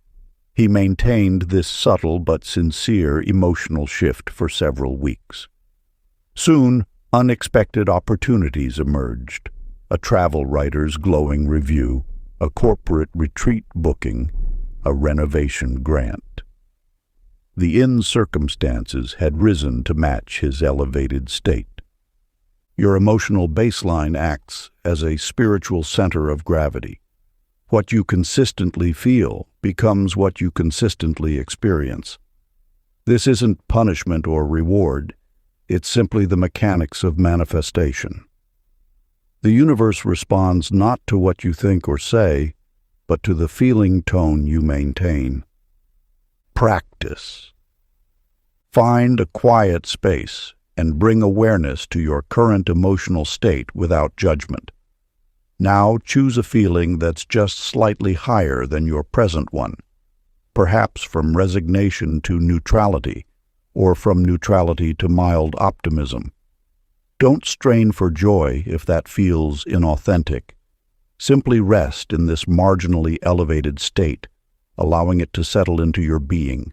He maintained this subtle but sincere emotional shift for several weeks. Soon, unexpected opportunities emerged: a travel writer's glowing review, a corporate retreat booking, a renovation grant. The inn's circumstances had risen to match his elevated state. Your emotional baseline acts as a spiritual center of gravity. What you consistently feel becomes what you consistently experience. This isn't punishment or reward. It's simply the mechanics of manifestation. The universe responds not to what you think or say, but to the feeling tone you maintain. Practice. Find a quiet space and bring awareness to your current emotional state without judgment. Now choose a feeling that's just slightly higher than your present one, perhaps from resignation to neutrality, or from neutrality to mild optimism. Don't strain for joy if that feels inauthentic. Simply rest in this marginally elevated state, allowing it to settle into your being.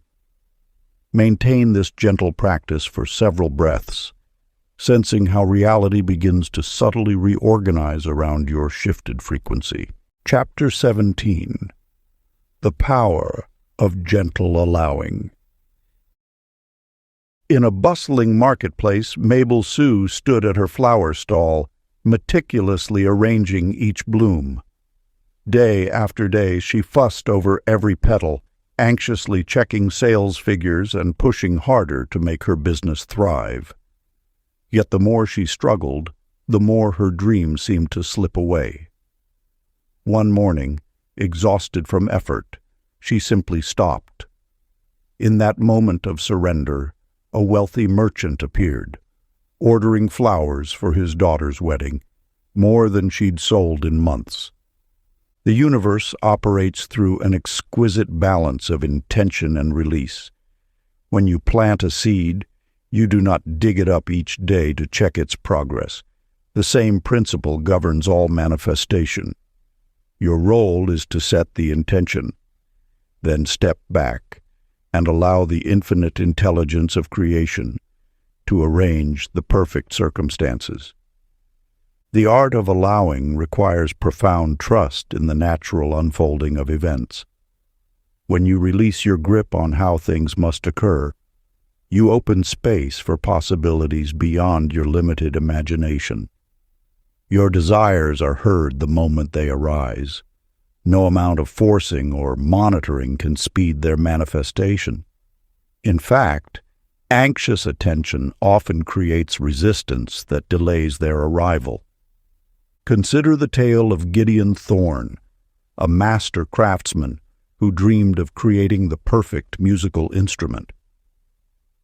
Maintain this gentle practice for several breaths, sensing how reality begins to subtly reorganize around your shifted frequency. Chapter 17. The Power of Gentle Allowing. In a bustling marketplace, Mabel Sue stood at her flower stall, meticulously arranging each bloom. Day after day, she fussed over every petal, anxiously checking sales figures and pushing harder to make her business thrive. Yet the more she struggled, the more her dream seemed to slip away. One morning, exhausted from effort, she simply stopped. In that moment of surrender, a wealthy merchant appeared, ordering flowers for his daughter's wedding, more than she'd sold in months. The universe operates through an exquisite balance of intention and release. When you plant a seed, you do not dig it up each day to check its progress. The same principle governs all manifestation. Your role is to set the intention, then step back and allow the infinite intelligence of creation to arrange the perfect circumstances. The art of allowing requires profound trust in the natural unfolding of events. When you release your grip on how things must occur, you open space for possibilities beyond your limited imagination. Your desires are heard the moment they arise. No amount of forcing or monitoring can speed their manifestation. In fact, anxious attention often creates resistance that delays their arrival. Consider the tale of Gideon Thorne, a master craftsman who dreamed of creating the perfect musical instrument.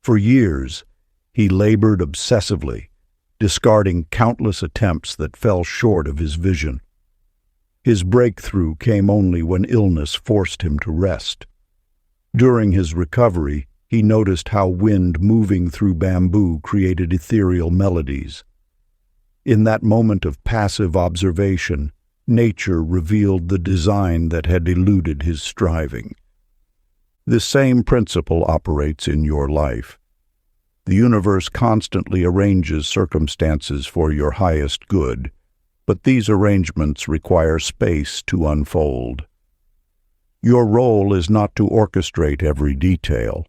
For years, he labored obsessively, discarding countless attempts that fell short of his vision. His breakthrough came only when illness forced him to rest. During his recovery, he noticed how wind moving through bamboo created ethereal melodies. In that moment of passive observation, nature revealed the design that had eluded his striving. This same principle operates in your life. The universe constantly arranges circumstances for your highest good, but these arrangements require space to unfold. Your role is not to orchestrate every detail,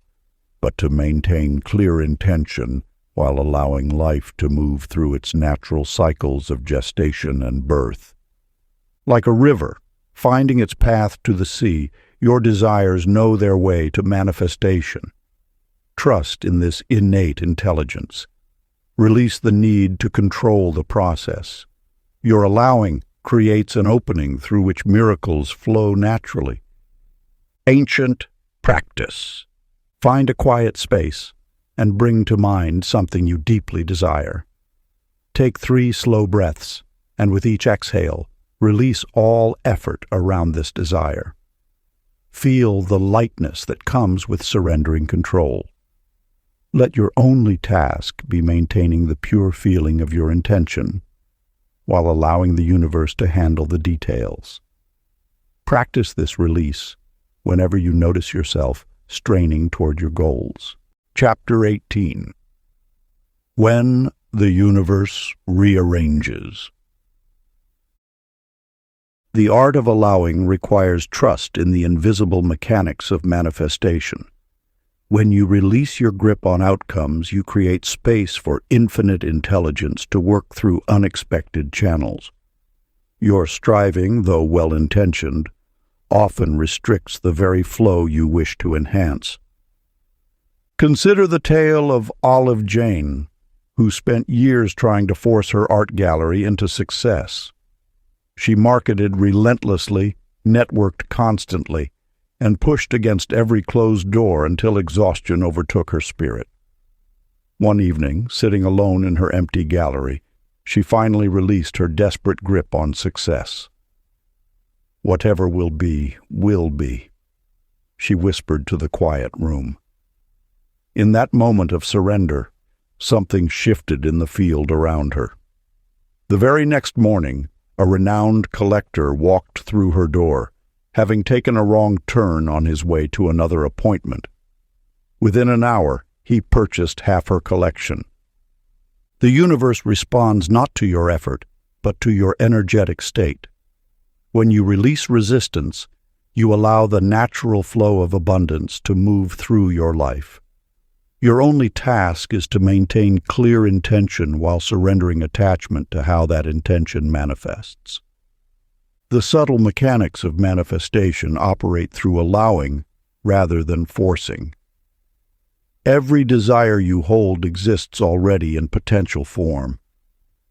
but to maintain clear intention while allowing life to move through its natural cycles of gestation and birth. Like a river, finding its path to the sea, your desires know their way to manifestation. Trust in this innate intelligence. Release the need to control the process. Your allowing creates an opening through which miracles flow naturally. Ancient practice. Find a quiet space and bring to mind something you deeply desire. Take 3 slow breaths, and with each exhale, release all effort around this desire. Feel the lightness that comes with surrendering control. Let your only task be maintaining the pure feeling of your intention, while allowing the universe to handle the details. Practice this release whenever you notice yourself straining toward your goals. Chapter 18. When the universe rearranges. The art of allowing requires trust in the invisible mechanics of manifestation. When you release your grip on outcomes, you create space for infinite intelligence to work through unexpected channels. Your striving, though well-intentioned, often restricts the very flow you wish to enhance. Consider the tale of Olive Jane, who spent years trying to force her art gallery into success. She marketed relentlessly, networked constantly, and pushed against every closed door until exhaustion overtook her spirit. One evening, sitting alone in her empty gallery, she finally released her desperate grip on success. "Whatever will be, she whispered to the quiet room. In that moment of surrender, something shifted in the field around her. The very next morning, a renowned collector walked through her door, having taken a wrong turn on his way to another appointment. Within an hour, he purchased half her collection. The universe responds not to your effort, but to your energetic state. When you release resistance, you allow the natural flow of abundance to move through your life. Your only task is to maintain clear intention while surrendering attachment to how that intention manifests. The subtle mechanics of manifestation operate through allowing rather than forcing. Every desire you hold exists already in potential form,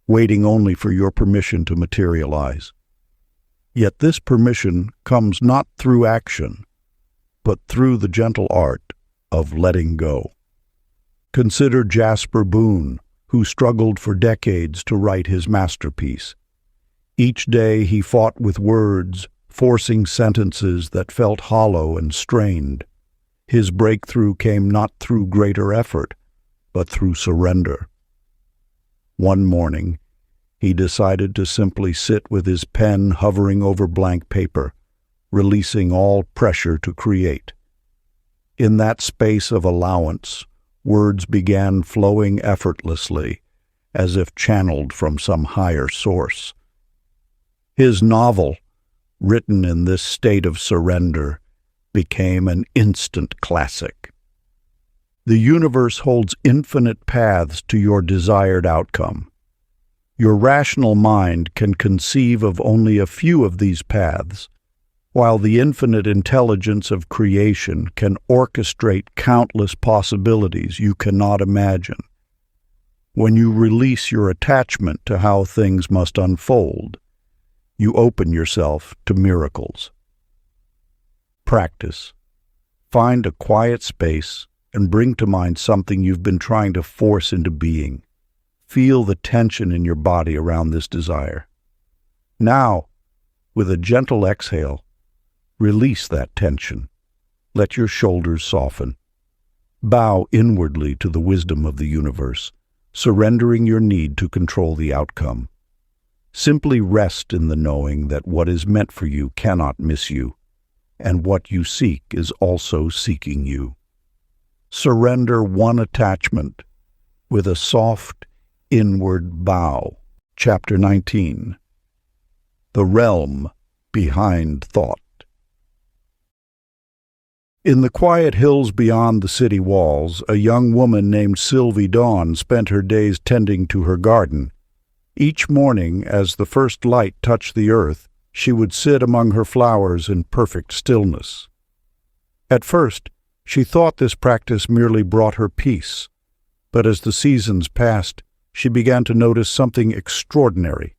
waiting only for your permission to materialize. Yet this permission comes not through action, but through the gentle art of letting go. Consider Jasper Boone, who struggled for decades to write his masterpiece. Each day he fought with words, forcing sentences that felt hollow and strained. His breakthrough came not through greater effort, but through surrender. One morning, he decided to simply sit with his pen hovering over blank paper, releasing all pressure to create. In that space of allowance, words began flowing effortlessly, as if channeled from some higher source. His novel, written in this state of surrender, became an instant classic. The universe holds infinite paths to your desired outcome. Your rational mind can conceive of only a few of these paths, while the infinite intelligence of creation can orchestrate countless possibilities you cannot imagine. When you release your attachment to how things must unfold, you open yourself to miracles. Practice. Find a quiet space and bring to mind something you've been trying to force into being. Feel the tension in your body around this desire. Now, with a gentle exhale, release that tension. Let your shoulders soften. Bow inwardly to the wisdom of the universe, surrendering your need to control the outcome. Simply rest in the knowing that what is meant for you cannot miss you, and what you seek is also seeking you. Surrender one attachment with a soft, inward bow. Chapter 19. The Realm Behind Thought. In the quiet hills beyond the city walls, a young woman named Sylvie Dawn spent her days tending to her garden. Each morning, as the first light touched the earth, she would sit among her flowers in perfect stillness. At first, she thought this practice merely brought her peace, but as the seasons passed, she began to notice something extraordinary.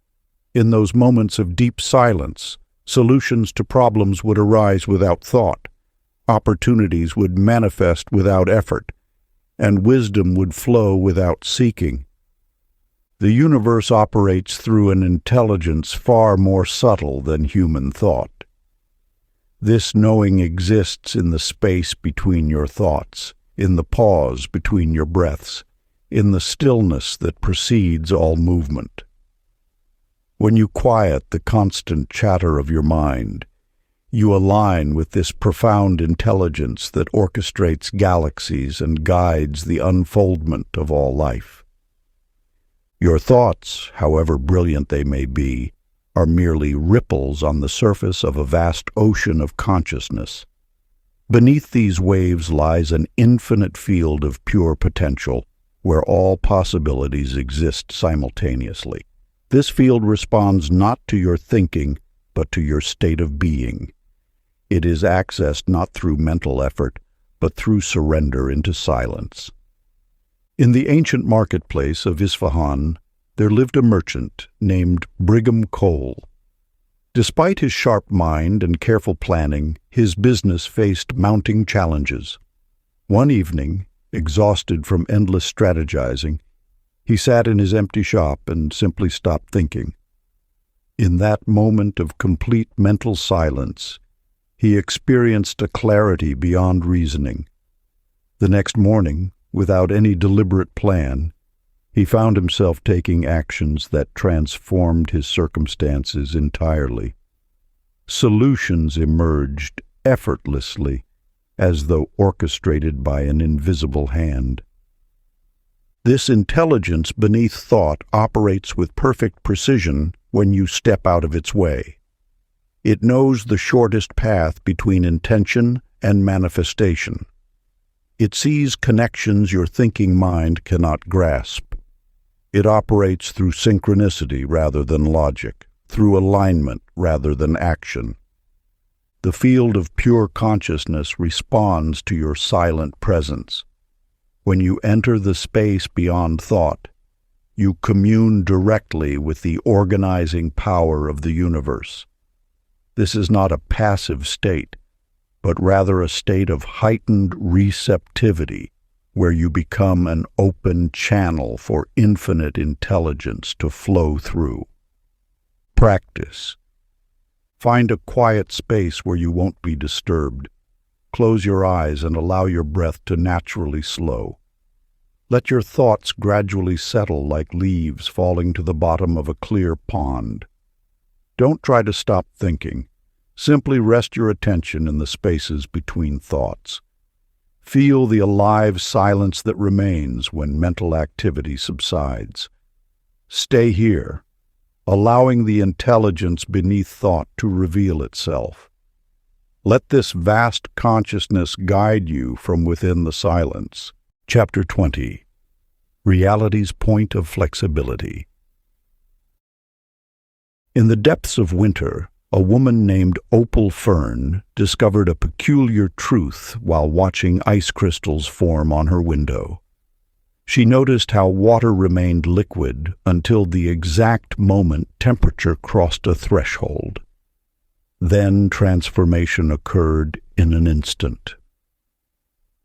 In those moments of deep silence, solutions to problems would arise without thought, opportunities would manifest without effort, and wisdom would flow without seeking. The universe operates through an intelligence far more subtle than human thought. This knowing exists in the space between your thoughts, in the pause between your breaths, in the stillness that precedes all movement. When you quiet the constant chatter of your mind, you align with this profound intelligence that orchestrates galaxies and guides the unfoldment of all life. Your thoughts, however brilliant they may be, are merely ripples on the surface of a vast ocean of consciousness. Beneath these waves lies an infinite field of pure potential, where all possibilities exist simultaneously. This field responds not to your thinking, but to your state of being. It is accessed not through mental effort, but through surrender into silence. In the ancient marketplace of Isfahan, there lived a merchant named Brigham Cole. Despite his sharp mind and careful planning, his business faced mounting challenges. One evening, exhausted from endless strategizing, he sat in his empty shop and simply stopped thinking. In that moment of complete mental silence, he experienced a clarity beyond reasoning. The next morning, without any deliberate plan, he found himself taking actions that transformed his circumstances entirely. Solutions emerged effortlessly, as though orchestrated by an invisible hand. This intelligence beneath thought operates with perfect precision when you step out of its way. It knows the shortest path between intention and manifestation. It sees connections your thinking mind cannot grasp. It operates through synchronicity rather than logic, through alignment rather than action. The field of pure consciousness responds to your silent presence. When you enter the space beyond thought, you commune directly with the organizing power of the universe. This is not a passive state, but rather a state of heightened receptivity, where you become an open channel for infinite intelligence to flow through. Practice. Find a quiet space where you won't be disturbed. Close your eyes and allow your breath to naturally slow. Let your thoughts gradually settle like leaves falling to the bottom of a clear pond. Don't try to stop thinking. Simply rest your attention in the spaces between thoughts. Feel the alive silence that remains when mental activity subsides. Stay here, allowing the intelligence beneath thought to reveal itself. Let this vast consciousness guide you from within the silence. Chapter 20. Reality's Point of Flexibility. In the depths of winter, a woman named Opal Fern discovered a peculiar truth while watching ice crystals form on her window. She noticed how water remained liquid until the exact moment temperature crossed a threshold. Then transformation occurred in an instant.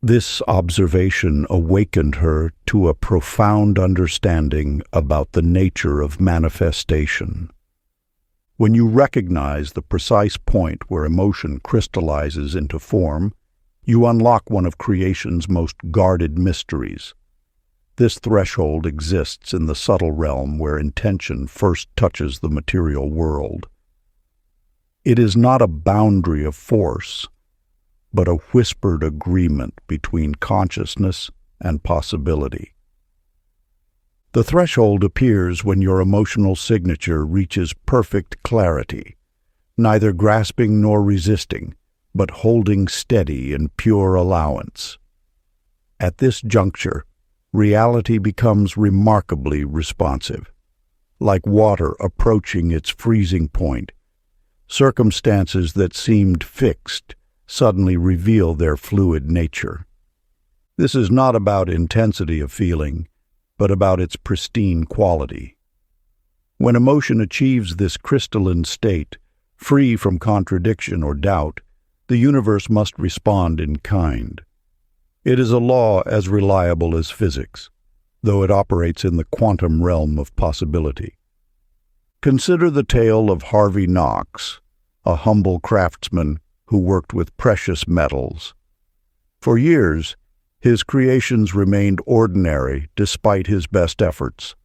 This observation awakened her to a profound understanding about the nature of manifestation. When you recognize the precise point where emotion crystallizes into form, you unlock one of creation's most guarded mysteries. This threshold exists in the subtle realm where intention first touches the material world. It is not a boundary of force, but a whispered agreement between consciousness and possibility. The threshold appears when your emotional signature reaches perfect clarity, neither grasping nor resisting, but holding steady in pure allowance. At this juncture, reality becomes remarkably responsive. Like water approaching its freezing point, circumstances that seemed fixed suddenly reveal their fluid nature. This is not about intensity of feeling, but about its pristine quality. When emotion achieves this crystalline state, free from contradiction or doubt, the universe must respond in kind. It is a law as reliable as physics, though it operates in the quantum realm of possibility. Consider the tale of Harvey Knox, a humble craftsman who worked with precious metals. For years, his creations remained ordinary despite his best efforts.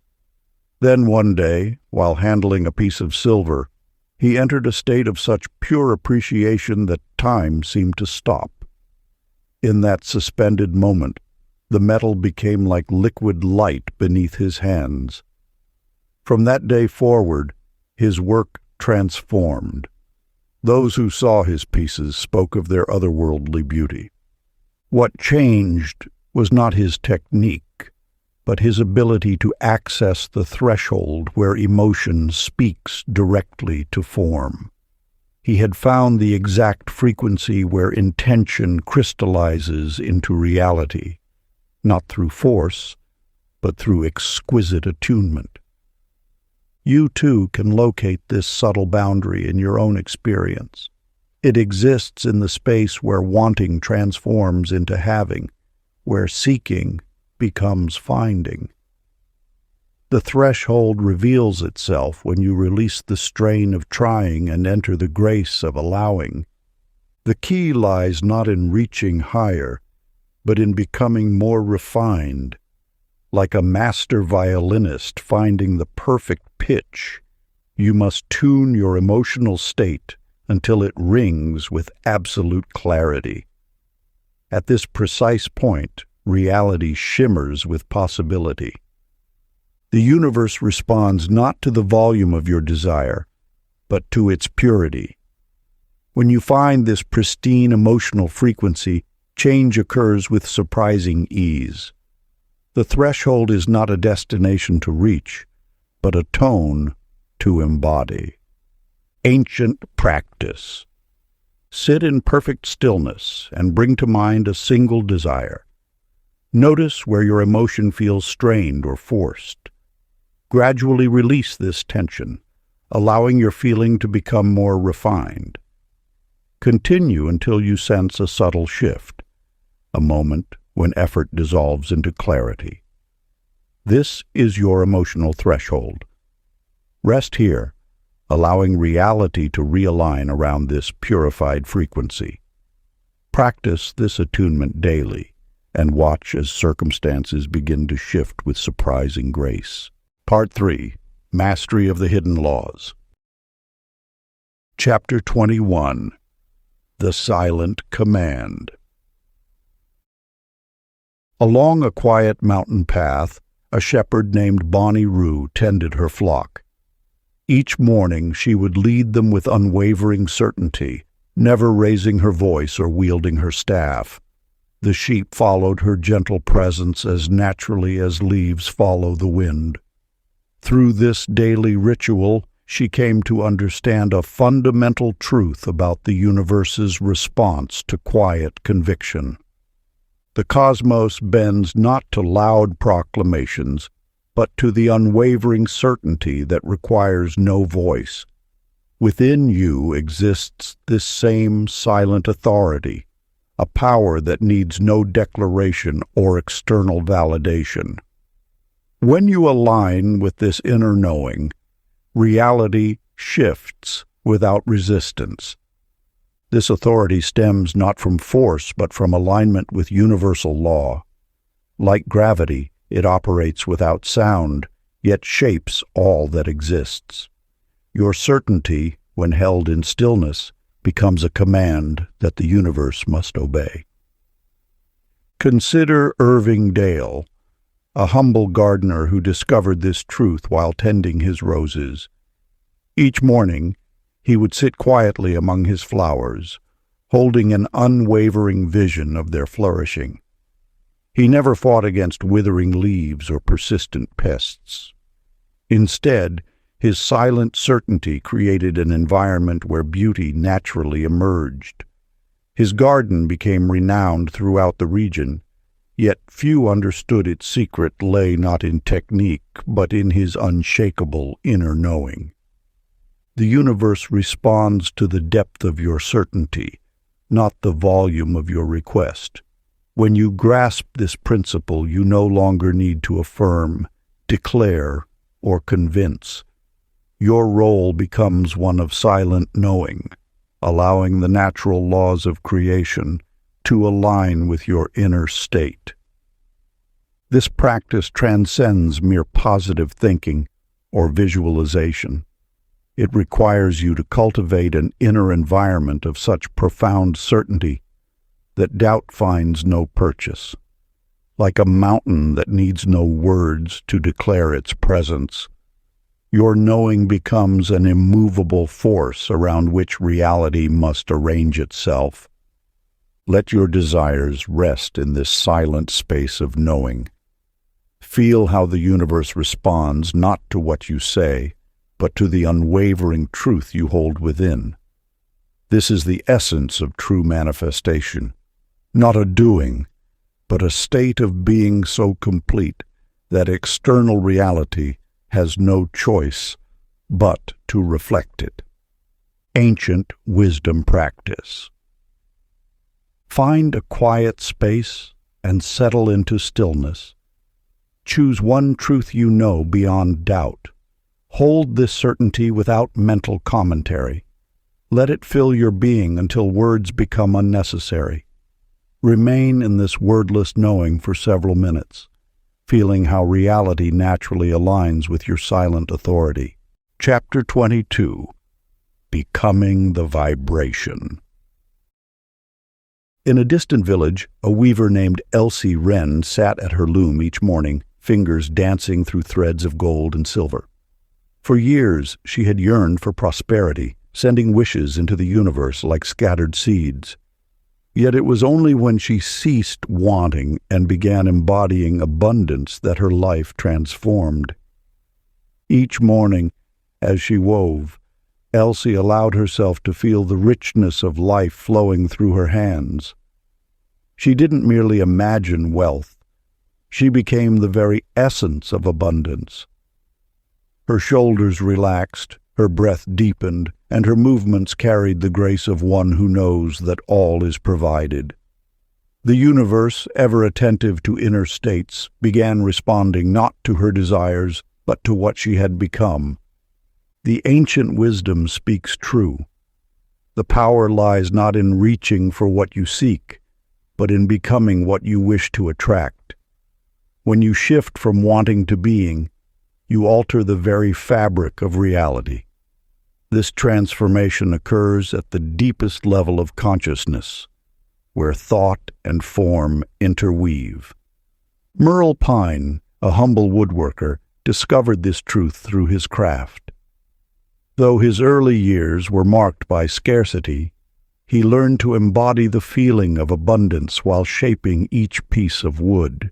Then one day, while handling a piece of silver, he entered a state of such pure appreciation that time seemed to stop. In that suspended moment, the metal became like liquid light beneath his hands. From that day forward, his work transformed. Those who saw his pieces spoke of their otherworldly beauty. What changed was not his technique, but his ability to access the threshold where emotion speaks directly to form. He had found the exact frequency where intention crystallizes into reality, not through force, but through exquisite attunement. You too can locate this subtle boundary in your own experience. It exists in the space where wanting transforms into having, where seeking becomes finding. The threshold reveals itself when you release the strain of trying and enter the grace of allowing. The key lies not in reaching higher, but in becoming more refined. Like a master violinist finding the perfect pitch, you must tune your emotional state until it rings with absolute clarity. At this precise point, reality shimmers with possibility. The universe responds not to the volume of your desire, but to its purity. When you find this pristine emotional frequency, change occurs with surprising ease. The threshold is not a destination to reach, but a tone to embody. Ancient practice. Sit in perfect stillness and bring to mind a single desire. Notice where your emotion feels strained or forced. Gradually release this tension, allowing your feeling to become more refined. Continue until you sense a subtle shift, a moment when effort dissolves into clarity. This is your emotional threshold. Rest here, allowing reality to realign around this purified frequency. Practice this attunement daily, and watch as circumstances begin to shift with surprising grace. Part 3. Mastery of the Hidden Laws. Chapter 21. The Silent Command. Along a quiet mountain path, a shepherd named Bonnie Rue tended her flock. Each morning she would lead them with unwavering certainty, never raising her voice or wielding her staff. The sheep followed her gentle presence as naturally as leaves follow the wind. Through this daily ritual, she came to understand a fundamental truth about the universe's response to quiet conviction. The cosmos bends not to loud proclamations, but to the unwavering certainty that requires no voice. Within you exists this same silent authority, a power that needs no declaration or external validation. When you align with this inner knowing, reality shifts without resistance. This authority stems not from force, but from alignment with universal law. Like gravity, it operates without sound, yet shapes all that exists. Your certainty, when held in stillness, becomes a command that the universe must obey. Consider Irving Dale, a humble gardener who discovered this truth while tending his roses. Each morning, he would sit quietly among his flowers, holding an unwavering vision of their flourishing. He never fought against withering leaves or persistent pests. Instead, his silent certainty created an environment where beauty naturally emerged. His garden became renowned throughout the region, yet few understood its secret lay not in technique, but in his unshakable inner knowing. The universe responds to the depth of your certainty, not the volume of your request. When you grasp this principle, you no longer need to affirm, declare, or convince. Your role becomes one of silent knowing, allowing the natural laws of creation to align with your inner state. This practice transcends mere positive thinking or visualization. It requires you to cultivate an inner environment of such profound certainty that doubt finds no purchase. Like a mountain that needs no words to declare its presence, your knowing becomes an immovable force around which reality must arrange itself. Let your desires rest in this silent space of knowing. Feel how the universe responds not to what you say, but to the unwavering truth you hold within. This is the essence of true manifestation, not a doing, but a state of being so complete that external reality has no choice but to reflect it. Ancient wisdom practice. Find a quiet space and settle into stillness. Choose one truth you know beyond doubt. Hold this certainty without mental commentary. Let it fill your being until words become unnecessary. Remain in this wordless knowing for several minutes, feeling how reality naturally aligns with your silent authority. Chapter 22. Becoming the Vibration. In a distant village, a weaver named Elsie Wren sat at her loom each morning, fingers dancing through threads of gold and silver. For years, she had yearned for prosperity, sending wishes into the universe like scattered seeds. Yet it was only when she ceased wanting and began embodying abundance that her life transformed. Each morning, as she wove, Elsie allowed herself to feel the richness of life flowing through her hands. She didn't merely imagine wealth. She became the very essence of abundance. Her shoulders relaxed, her breath deepened, and her movements carried the grace of one who knows that all is provided. The universe, ever attentive to inner states, began responding not to her desires, but to what she had become. The ancient wisdom speaks true. The power lies not in reaching for what you seek, but in becoming what you wish to attract. When you shift from wanting to being, you alter the very fabric of reality. This transformation occurs at the deepest level of consciousness, where thought and form interweave. Merle Pine, a humble woodworker, discovered this truth through his craft. Though his early years were marked by scarcity, he learned to embody the feeling of abundance while shaping each piece of wood.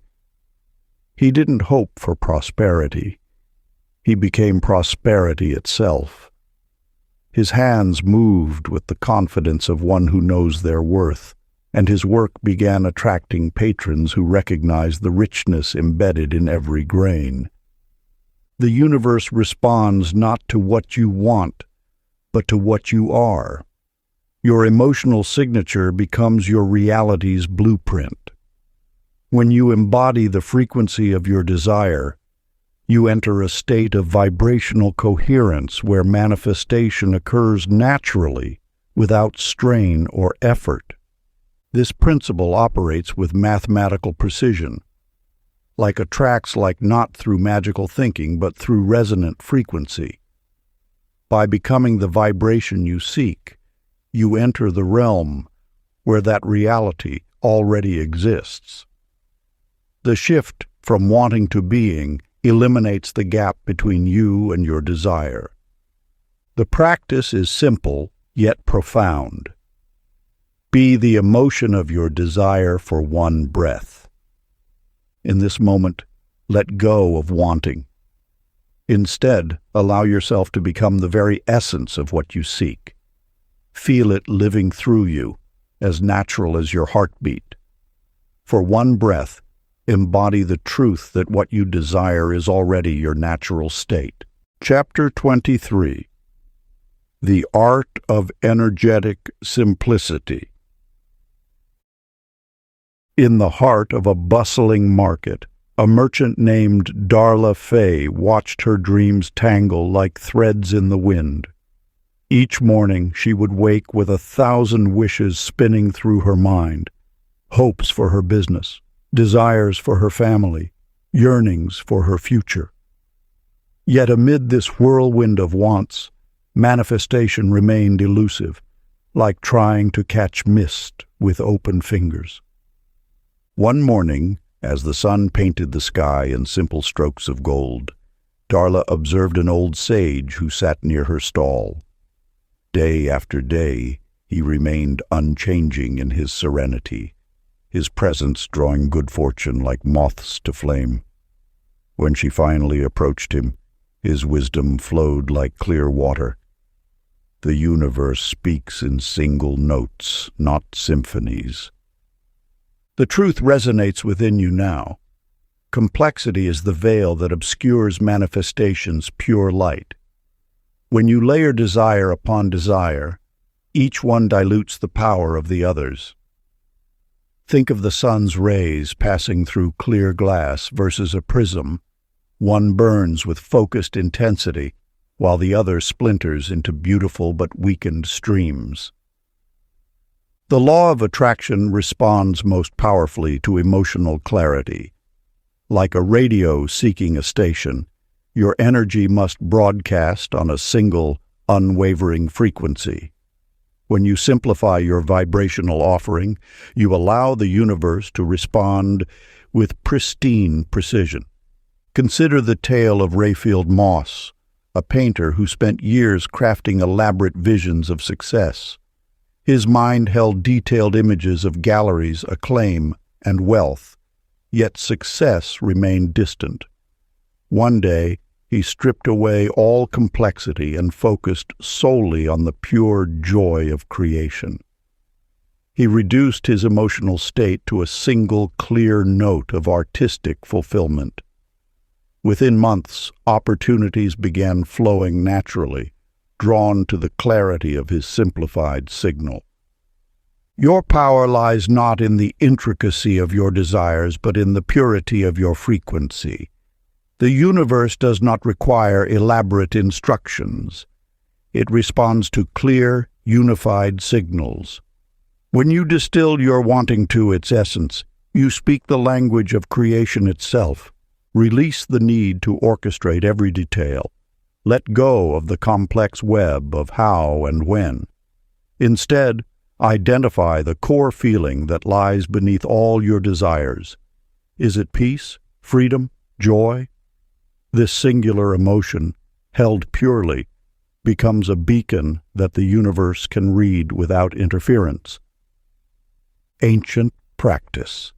He didn't hope for prosperity. He became prosperity itself. His hands moved with the confidence of one who knows their worth, and his work began attracting patrons who recognized the richness embedded in every grain. The universe responds not to what you want, but to what you are. Your emotional signature becomes your reality's blueprint. When you embody the frequency of your desire, you enter a state of vibrational coherence where manifestation occurs naturally, without strain or effort. This principle operates with mathematical precision, attracts not through magical thinking, but through resonant frequency. By becoming the vibration you seek, you enter the realm where that reality already exists. The shift from wanting to being eliminates the gap between you and your desire. The practice is simple, yet profound. Be the emotion of your desire for one breath. In this moment, let go of wanting. Instead, allow yourself to become the very essence of what you seek. Feel it living through you, as natural as your heartbeat. For one breath, embody the truth that what you desire is already your natural state. Chapter 23. The Art of Energetic Simplicity. In the heart of a bustling market, a merchant named Darla Fay watched her dreams tangle like threads in the wind. Each morning she would wake with 1,000 wishes spinning through her mind, hopes for her business, desires for her family, yearnings for her future. Yet amid this whirlwind of wants, manifestation remained elusive, like trying to catch mist with open fingers. One morning, as the sun painted the sky in simple strokes of gold, Darla observed an old sage who sat near her stall. Day after day, he remained unchanging in his serenity, his presence drawing good fortune like moths to flame. When she finally approached him, his wisdom flowed like clear water. The universe speaks in single notes, not symphonies. The truth resonates within you now. Complexity is the veil that obscures manifestation's pure light. When you layer desire upon desire, each one dilutes the power of the others. Think of the sun's rays passing through clear glass versus a prism. One burns with focused intensity, while the other splinters into beautiful but weakened streams. The law of attraction responds most powerfully to emotional clarity. Like a radio seeking a station, your energy must broadcast on a single, unwavering frequency. When you simplify your vibrational offering, you allow the universe to respond with pristine precision. Consider the tale of Rayfield Moss, a painter who spent years crafting elaborate visions of success. His mind held detailed images of galleries, acclaim, and wealth, yet success remained distant. One day, he stripped away all complexity and focused solely on the pure joy of creation. He reduced his emotional state to a single clear note of artistic fulfillment. Within months, opportunities began flowing naturally, drawn to the clarity of his simplified signal. Your power lies not in the intricacy of your desires, but in the purity of your frequency. The universe does not require elaborate instructions. It responds to clear, unified signals. When you distill your wanting to its essence, you speak the language of creation itself. Release the need to orchestrate every detail. Let go of the complex web of how and when. Instead, identify the core feeling that lies beneath all your desires. Is it peace, freedom, Joy, this singular emotion, held purely, becomes a beacon that the universe can read without interference. Ancient practice.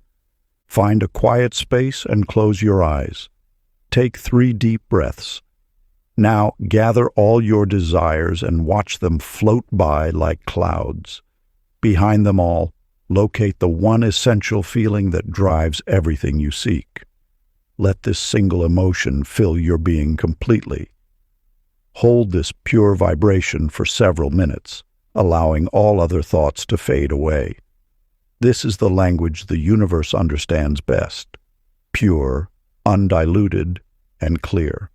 Find a quiet space and close your eyes. Take 3 deep breaths. Now gather all your desires and watch them float by like clouds. Behind them all, locate the one essential feeling that drives everything you seek. Let this single emotion fill your being completely. Hold this pure vibration for several minutes, allowing all other thoughts to fade away. This is the language the universe understands best: pure, undiluted, and clear.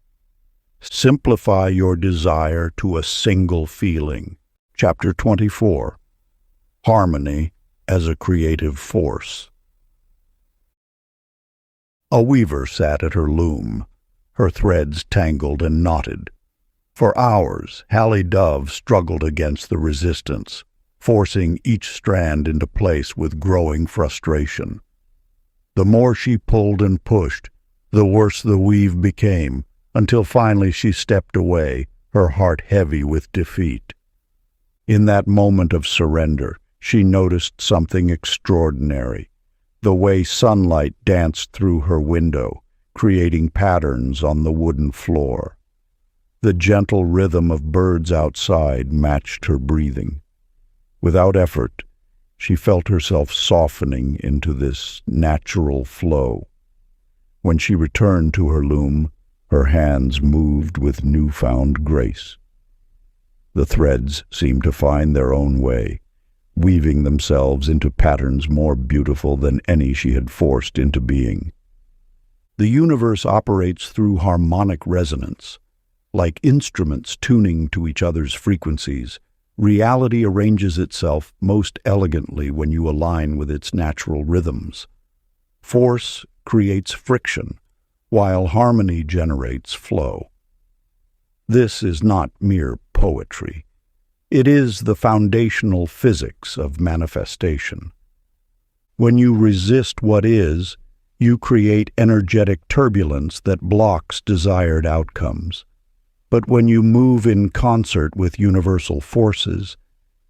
Simplify your desire to a single feeling. Chapter 24. Harmony as a Creative Force. A weaver sat at her loom, her threads tangled and knotted. For hours, Hallie Dove struggled against the resistance, forcing each strand into place with growing frustration. The more she pulled and pushed, the worse the weave became, until finally she stepped away, her heart heavy with defeat. In that moment of surrender, she noticed something extraordinary: the way sunlight danced through her window, creating patterns on the wooden floor. The gentle rhythm of birds outside matched her breathing. Without effort, she felt herself softening into this natural flow. When she returned to her loom, her hands moved with newfound grace. The threads seemed to find their own way, weaving themselves into patterns more beautiful than any she had forced into being. The universe operates through harmonic resonance. Like instruments tuning to each other's frequencies, reality arranges itself most elegantly when you align with its natural rhythms. Force creates friction, while harmony generates flow. This is not mere poetry. It is the foundational physics of manifestation. When you resist what is, you create energetic turbulence that blocks desired outcomes. But when you move in concert with universal forces,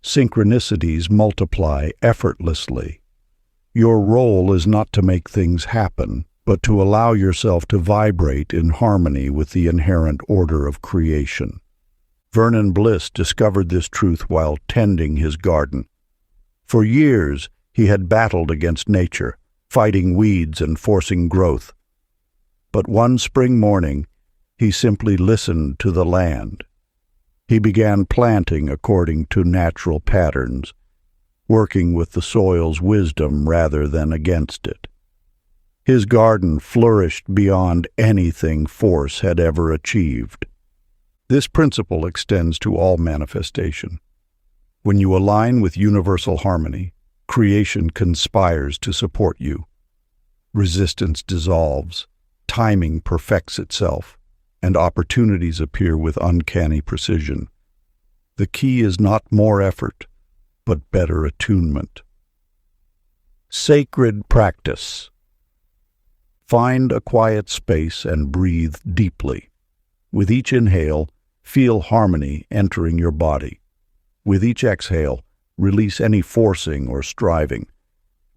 synchronicities multiply effortlessly. Your role is not to make things happen, but to allow yourself to vibrate in harmony with the inherent order of creation. Vernon Bliss discovered this truth while tending his garden. For years, he had battled against nature, fighting weeds and forcing growth. But one spring morning, he simply listened to the land. He began planting according to natural patterns, working with the soil's wisdom rather than against it. His garden flourished beyond anything force had ever achieved. This principle extends to all manifestation. When you align with universal harmony, creation conspires to support you. Resistance dissolves, timing perfects itself, and opportunities appear with uncanny precision. The key is not more effort, but better attunement. Sacred practice. Find a quiet space and breathe deeply. With each inhale, feel harmony entering your body. With each exhale, release any forcing or striving.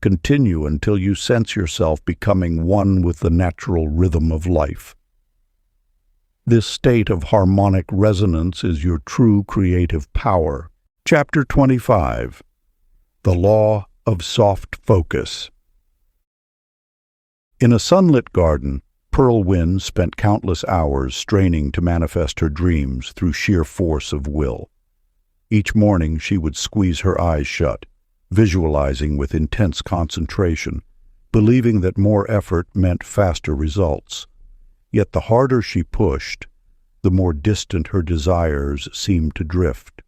Continue until you sense yourself becoming one with the natural rhythm of life. This state of harmonic resonance is your true creative power. Chapter 25. The Law of Soft Focus. In a sunlit garden, Pearl Wynne spent countless hours straining to manifest her dreams through sheer force of will. Each morning she would squeeze her eyes shut, visualizing with intense concentration, believing that more effort meant faster results. Yet the harder she pushed, the more distant her desires seemed to drift.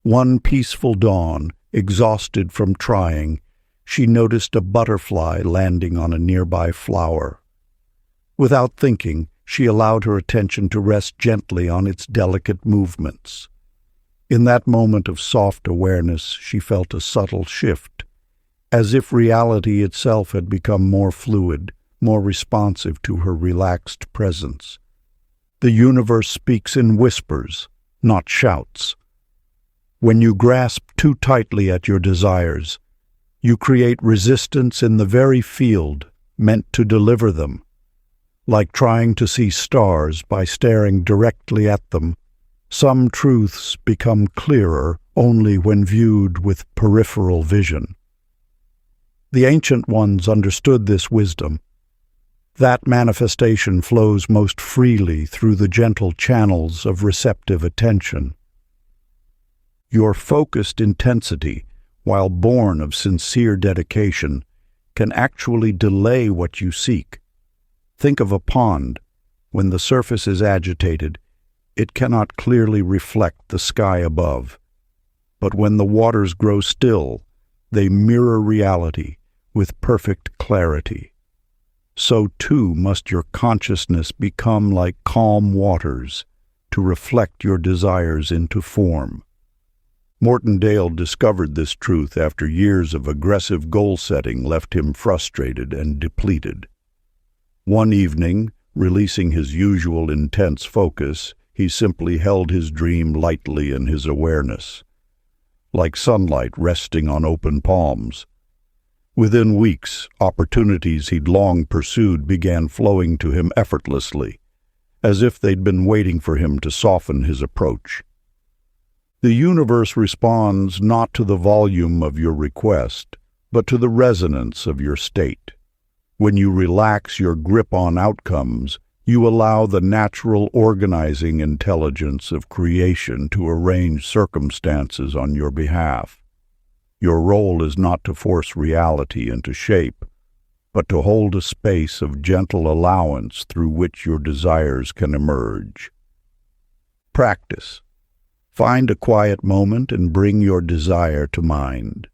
One peaceful dawn, exhausted from trying, she noticed a butterfly landing on a nearby flower. Without thinking, she allowed her attention to rest gently on its delicate movements. In that moment of soft awareness, she felt a subtle shift, as if reality itself had become more fluid, more responsive to her relaxed presence. The universe speaks in whispers, not shouts. When you grasp too tightly at your desires, you create resistance in the very field meant to deliver them. Like trying to see stars by staring directly at them, some truths become clearer only when viewed with peripheral vision. The ancient ones understood this wisdom. That manifestation flows most freely through the gentle channels of receptive attention. Your focused intensity, while born of sincere dedication, can actually delay what you seek. Think of a pond. When the surface is agitated, it cannot clearly reflect the sky above. But when the waters grow still, they mirror reality with perfect clarity. So too must your consciousness become like calm waters to reflect your desires into form. Morton Dale discovered this truth after years of aggressive goal-setting left him frustrated and depleted. One evening, releasing his usual intense focus, he simply held his dream lightly in his awareness, like sunlight resting on open palms. Within weeks, opportunities he'd long pursued began flowing to him effortlessly, as if they'd been waiting for him to soften his approach. The universe responds not to the volume of your request, but to the resonance of your state. When you relax your grip on outcomes, you allow the natural organizing intelligence of creation to arrange circumstances on your behalf. Your role is not to force reality into shape, but to hold a space of gentle allowance through which your desires can emerge. Practice. Find a quiet moment and bring your desire to mind.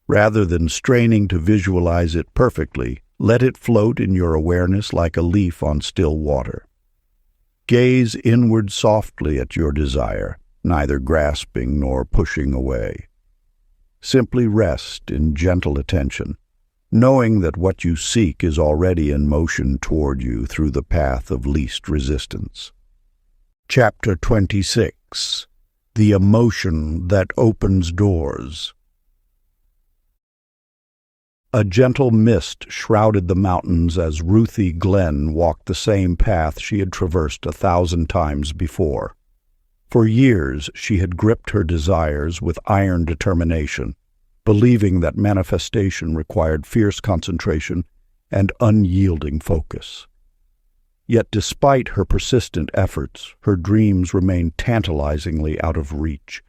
Rather than straining to visualize it perfectly, let it float in your awareness like a leaf on still water. Gaze inward softly at your desire, neither grasping nor pushing away. Simply rest in gentle attention, knowing that what you seek is already in motion toward you through the path of least resistance. Chapter 26. The Emotion That Opens Doors. A gentle mist shrouded the mountains as Ruthie Glenn walked the same path she had traversed 1,000 times before. For years she had gripped her desires with iron determination, believing that manifestation required fierce concentration and unyielding focus. Yet despite her persistent efforts, her dreams remained tantalizingly out of reach.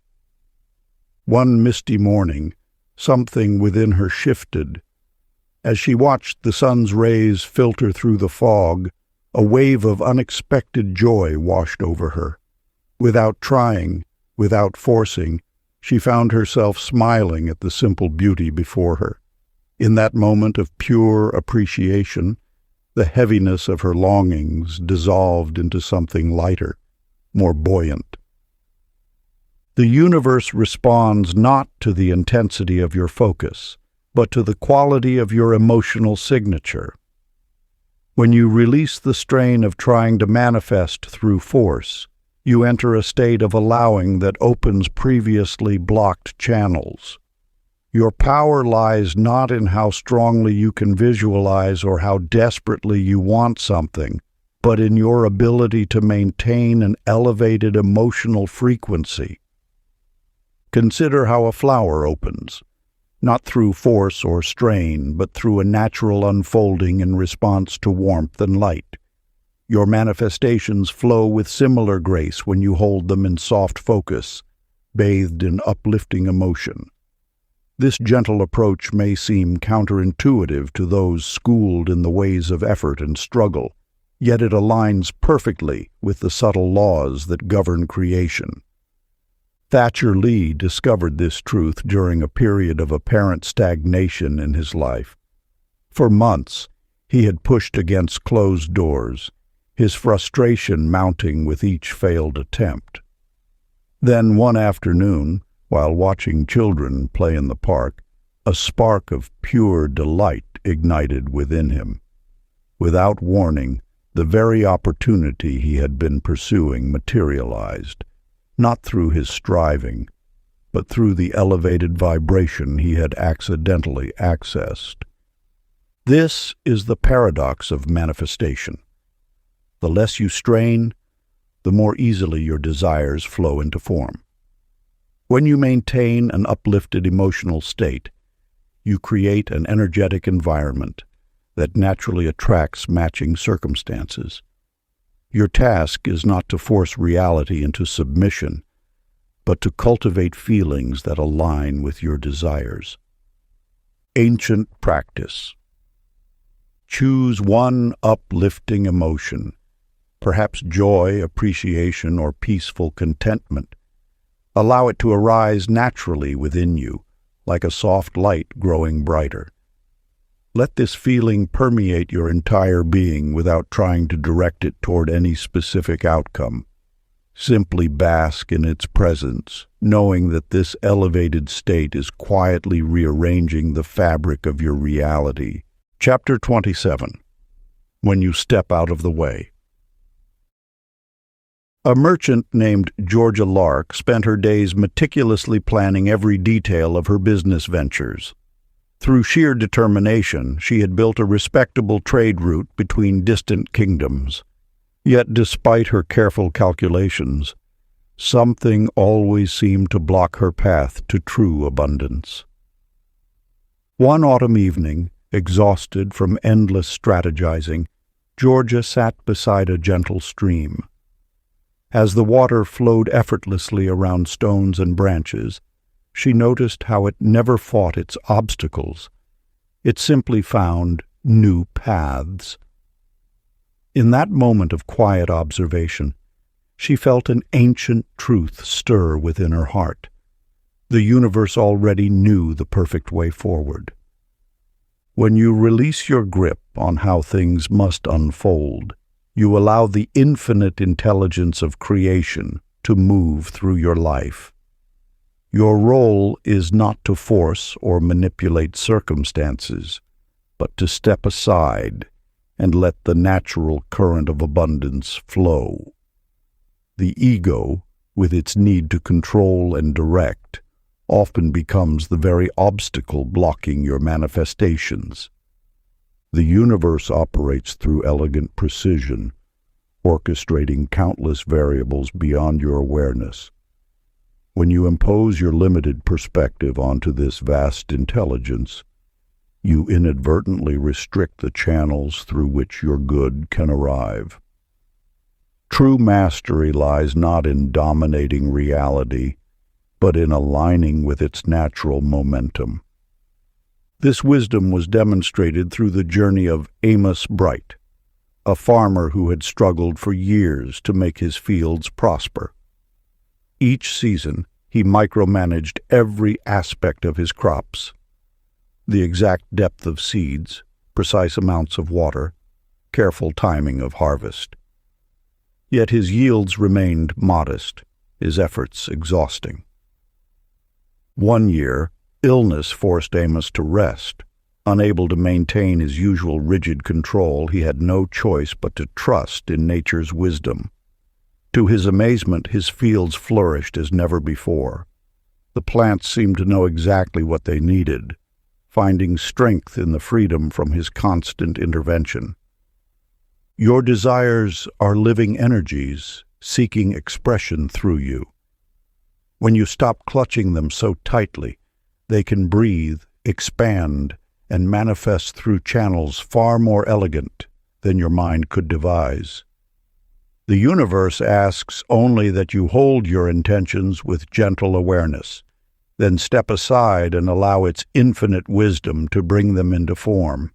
One misty morning, something within her shifted. As she watched the sun's rays filter through the fog, a wave of unexpected joy washed over her. Without trying, without forcing, she found herself smiling at the simple beauty before her. In that moment of pure appreciation, the heaviness of her longings dissolved into something lighter, more buoyant. The universe responds not to the intensity of your focus, but to the quality of your emotional signature. When you release the strain of trying to manifest through force, you enter a state of allowing that opens previously blocked channels. Your power lies not in how strongly you can visualize or how desperately you want something, but in your ability to maintain an elevated emotional frequency. Consider how a flower opens, not through force or strain, but through a natural unfolding in response to warmth and light. Your manifestations flow with similar grace when you hold them in soft focus, bathed in uplifting emotion. This gentle approach may seem counterintuitive to those schooled in the ways of effort and struggle, yet it aligns perfectly with the subtle laws that govern creation. Thatcher Lee discovered this truth during a period of apparent stagnation in his life. For months, he had pushed against closed doors, his frustration mounting with each failed attempt. Then one afternoon, while watching children play in the park, a spark of pure delight ignited within him. Without warning, the very opportunity he had been pursuing materialized, not through his striving, but through the elevated vibration he had accidentally accessed. This is the paradox of manifestation. The less you strain, the more easily your desires flow into form. When you maintain an uplifted emotional state, you create an energetic environment that naturally attracts matching circumstances. Your task is not to force reality into submission, but to cultivate feelings that align with your desires. Ancient practice. Choose one uplifting emotion, perhaps joy, appreciation, or peaceful contentment. Allow it to arise naturally within you, like a soft light growing brighter. Let this feeling permeate your entire being without trying to direct it toward any specific outcome. Simply bask in its presence, knowing that this elevated state is quietly rearranging the fabric of your reality. Chapter 27. When you step out of the way. A merchant named Georgia Lark spent her days meticulously planning every detail of her business ventures. Through sheer determination, she had built a respectable trade route between distant kingdoms. Yet despite her careful calculations, something always seemed to block her path to true abundance. One autumn evening, exhausted from endless strategizing, Georgia sat beside a gentle stream. As the water flowed effortlessly around stones and branches, she noticed how it never fought its obstacles. It simply found new paths. In that moment of quiet observation, she felt an ancient truth stir within her heart. The universe already knew the perfect way forward. When you release your grip on how things must unfold, you allow the infinite intelligence of creation to move through your life. Your role is not to force or manipulate circumstances, but to step aside and let the natural current of abundance flow. The ego, with its need to control and direct, often becomes the very obstacle blocking your manifestations. The universe operates through elegant precision, orchestrating countless variables beyond your awareness. When you impose your limited perspective onto this vast intelligence, you inadvertently restrict the channels through which your good can arrive. True mastery lies not in dominating reality, but in aligning with its natural momentum. This wisdom was demonstrated through the journey of Amos Bright, a farmer who had struggled for years to make his fields prosper. Each season, he micromanaged every aspect of his crops: the exact depth of seeds, precise amounts of water, careful timing of harvest. Yet his yields remained modest, his efforts exhausting. One year, illness forced Amos to rest. Unable to maintain his usual rigid control, he had no choice but to trust in nature's wisdom. To his amazement, his fields flourished as never before. The plants seemed to know exactly what they needed, finding strength in the freedom from his constant intervention. Your desires are living energies seeking expression through you. When you stop clutching them so tightly, they can breathe, expand, and manifest through channels far more elegant than your mind could devise. The universe asks only that you hold your intentions with gentle awareness, then step aside and allow its infinite wisdom to bring them into form.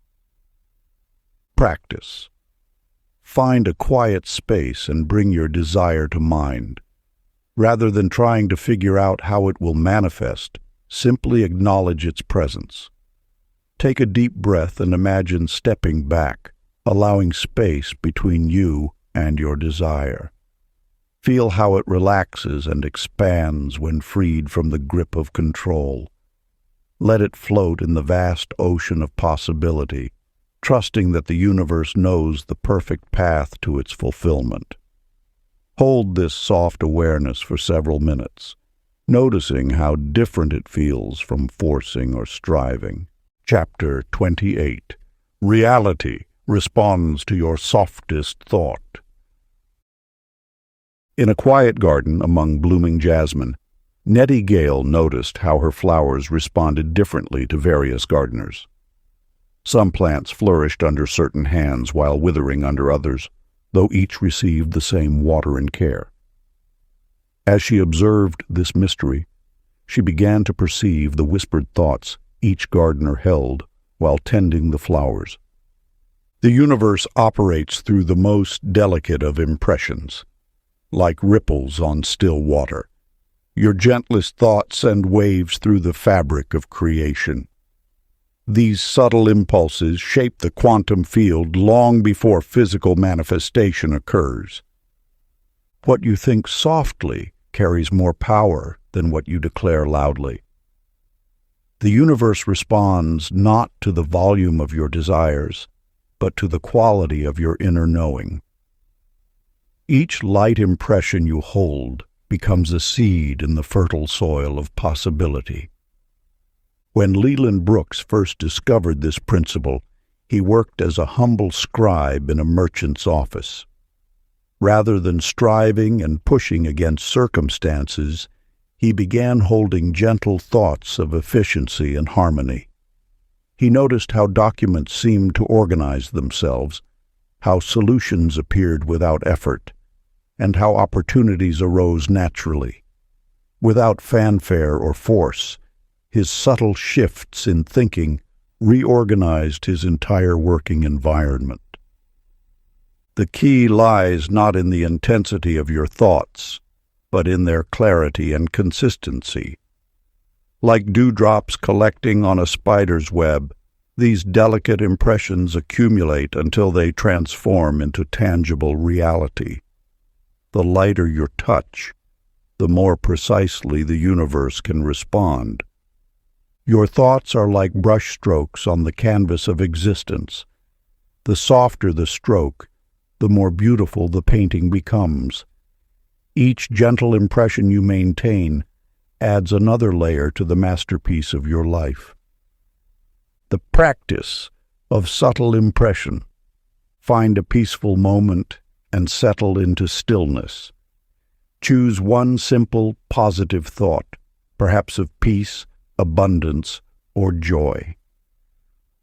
Practice. Find a quiet space and bring your desire to mind. Rather than trying to figure out how it will manifest, simply acknowledge its presence. Take a deep breath and imagine stepping back, allowing space between you and your desire. Feel how it relaxes and expands when freed from the grip of control. Let it float in the vast ocean of possibility, trusting that the universe knows the perfect path to its fulfillment. Hold this soft awareness for several minutes, noticing how different it feels from forcing or striving. Chapter 28. Reality responds to your softest thought. In a quiet garden among blooming jasmine, Nettie Gale noticed how her flowers responded differently to various gardeners. Some plants flourished under certain hands while withering under others, though each received the same water and care. As she observed this mystery, she began to perceive the whispered thoughts each gardener held while tending the flowers. The universe operates through the most delicate of impressions, like ripples on still water. Your gentlest thoughts send waves through the fabric of creation. These subtle impulses shape the quantum field long before physical manifestation occurs. What you think softly carries more power than what you declare loudly. The universe responds not to the volume of your desires, but to the quality of your inner knowing. Each light impression you hold becomes a seed in the fertile soil of possibility. When Leland Brooks first discovered this principle, he worked as a humble scribe in a merchant's office. Rather than striving and pushing against circumstances, he began holding gentle thoughts of efficiency and harmony. He noticed how documents seemed to organize themselves, how solutions appeared without effort, and how opportunities arose naturally. Without fanfare or force, his subtle shifts in thinking reorganized his entire working environment. The key lies not in the intensity of your thoughts, but in their clarity and consistency. Like dewdrops collecting on a spider's web, these delicate impressions accumulate until they transform into tangible reality. The lighter your touch, the more precisely the universe can respond. Your thoughts are like brushstrokes on the canvas of existence. The softer the stroke, the more beautiful the painting becomes. Each gentle impression you maintain adds another layer to the masterpiece of your life. The practice of subtle impression. Find a peaceful moment and settle into stillness. Choose one simple, positive thought, perhaps of peace, abundance, or joy.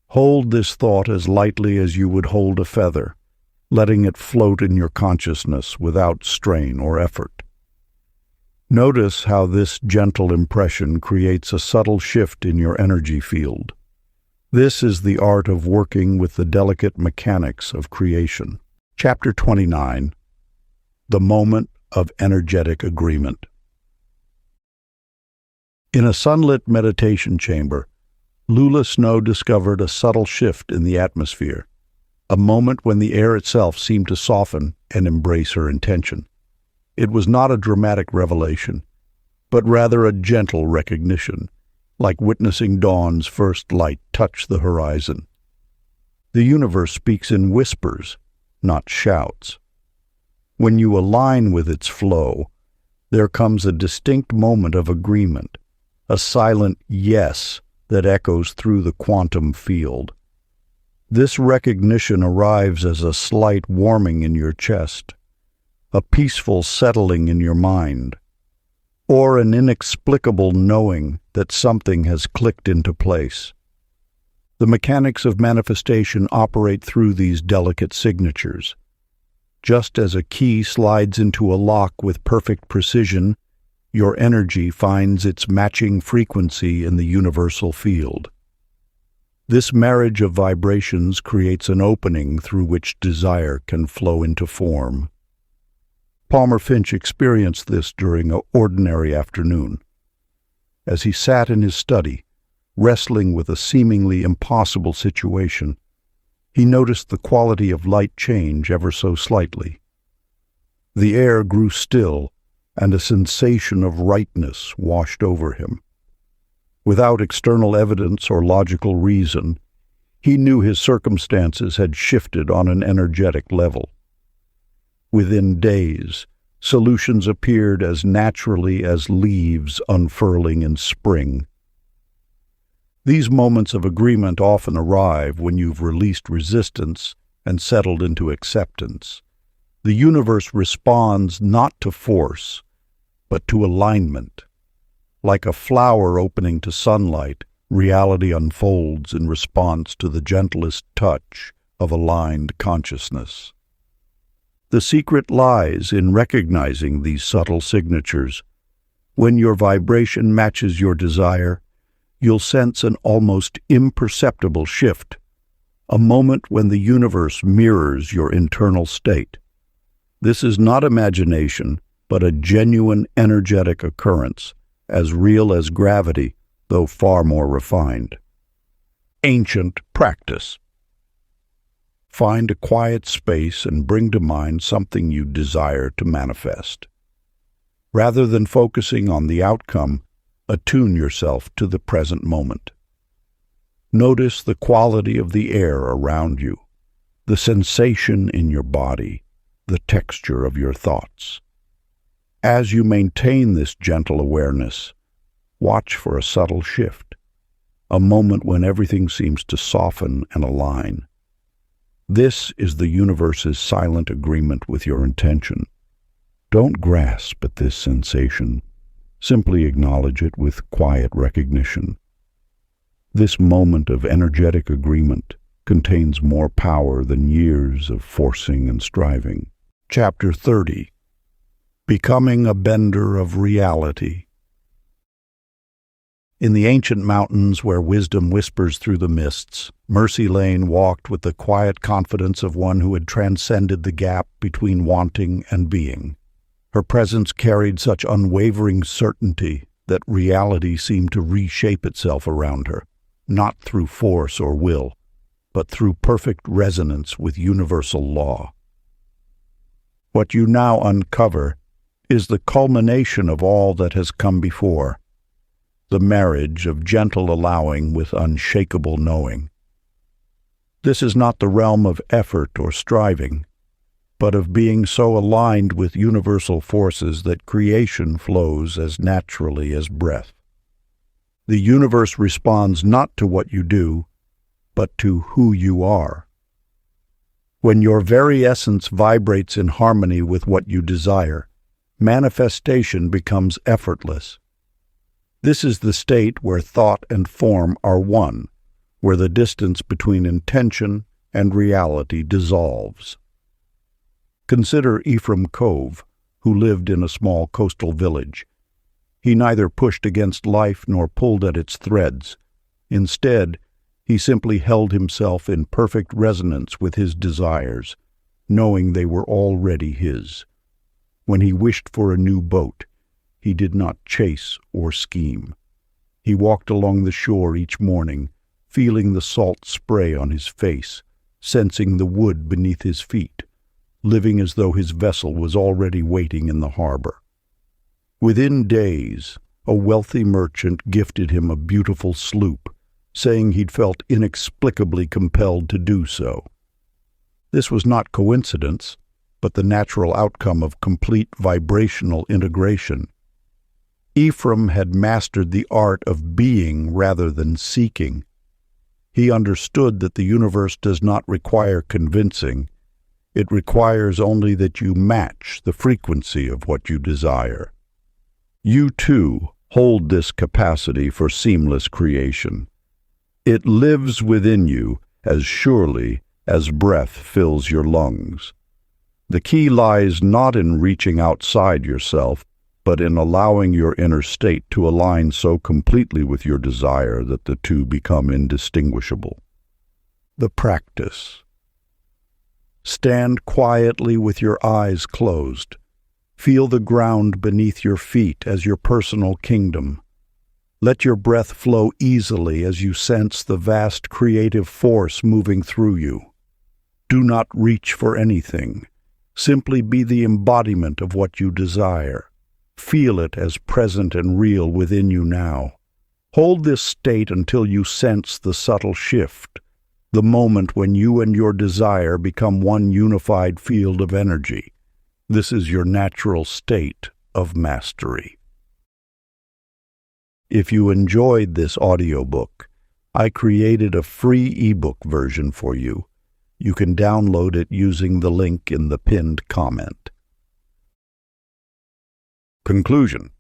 Hold this thought as lightly as you would hold a feather, letting it float in your consciousness without strain or effort. Notice how this gentle impression creates a subtle shift in your energy field. This is the art of working with the delicate mechanics of creation. Chapter 29. The Moment of Energetic Agreement. In a sunlit meditation chamber, Lula Snow discovered a subtle shift in the atmosphere, a moment when the air itself seemed to soften and embrace her intention. It was not a dramatic revelation, but rather a gentle recognition, like witnessing dawn's first light touch the horizon. The universe speaks in whispers, not shouts. When you align with its flow, there comes a distinct moment of agreement, a silent yes that echoes through the quantum field. This recognition arrives as a slight warming in your chest, a peaceful settling in your mind, or an inexplicable knowing that something has clicked into place. The mechanics of manifestation operate through these delicate signatures. Just as a key slides into a lock with perfect precision, your energy finds its matching frequency in the universal field. This marriage of vibrations creates an opening through which desire can flow into form. Palmer Finch experienced this during an ordinary afternoon. As he sat in his study, wrestling with a seemingly impossible situation, he noticed the quality of light change ever so slightly. The air grew still, and a sensation of rightness washed over him. Without external evidence or logical reason, He knew his circumstances had shifted on an energetic level. Within days, solutions appeared as naturally as leaves unfurling in spring. These moments of agreement often arrive when you've released resistance and settled into acceptance. The universe responds not to force, but to alignment. Like a flower opening to sunlight, reality unfolds in response to the gentlest touch of aligned consciousness. The secret lies in recognizing these subtle signatures. When your vibration matches your desire, you'll sense an almost imperceptible shift, a moment when the universe mirrors your internal state. This is not imagination, but a genuine energetic occurrence, as real as gravity, though far more refined. Ancient practice. Find a quiet space and bring to mind something you desire to manifest. Rather than focusing on the outcome, attune yourself to the present moment. Notice the quality of the air around you, the sensation in your body, the texture of your thoughts. As you maintain this gentle awareness, watch for a subtle shift, a moment when everything seems to soften and align. This is the universe's silent agreement with your intention. Don't grasp at this sensation. Simply acknowledge it with quiet recognition. This moment of energetic agreement contains more power than years of forcing and striving. Chapter 30. Becoming a Bender of Reality. In the ancient mountains where wisdom whispers through the mists, Mercy Lane walked with the quiet confidence of one who had transcended the gap between wanting and being. Her presence carried such unwavering certainty that reality seemed to reshape itself around her, not through force or will, but through perfect resonance with universal law. What you now uncover is the culmination of all that has come before, the marriage of gentle allowing with unshakable knowing. This is not the realm of effort or striving, but of being so aligned with universal forces that creation flows as naturally as breath. The universe responds not to what you do, but to who you are. When your very essence vibrates in harmony with what you desire, manifestation becomes effortless. This is the state where thought and form are one, where the distance between intention and reality dissolves. Consider Ephraim Cove, who lived in a small coastal village. He neither pushed against life nor pulled at its threads. Instead, he simply held himself in perfect resonance with his desires, knowing they were already his. When he wished for a new boat, he did not chase or scheme. He walked along the shore each morning, feeling the salt spray on his face, sensing the wood beneath his feet, living as though his vessel was already waiting in the harbor. Within days, a wealthy merchant gifted him a beautiful sloop, saying he'd felt inexplicably compelled to do so. This was not coincidence, but the natural outcome of complete vibrational integration. Ephraim had mastered the art of being rather than seeking. He understood that the universe does not require convincing. It requires only that you match the frequency of what you desire. You, too, hold this capacity for seamless creation. It lives within you as surely as breath fills your lungs. The key lies not in reaching outside yourself, but in allowing your inner state to align so completely with your desire that the two become indistinguishable. The practice. Stand quietly with your eyes closed. Feel the ground beneath your feet as your personal kingdom. Let your breath flow easily as you sense the vast creative force moving through you. Do not reach for anything. Simply be the embodiment of what you desire. Feel it as present and real within you now. Hold this state until you sense the subtle shift, the moment when you and your desire become one unified field of energy. This is your natural state of mastery. If you enjoyed this audiobook, I created a free ebook version for you. You can download it using the link in the pinned comment. Conclusion.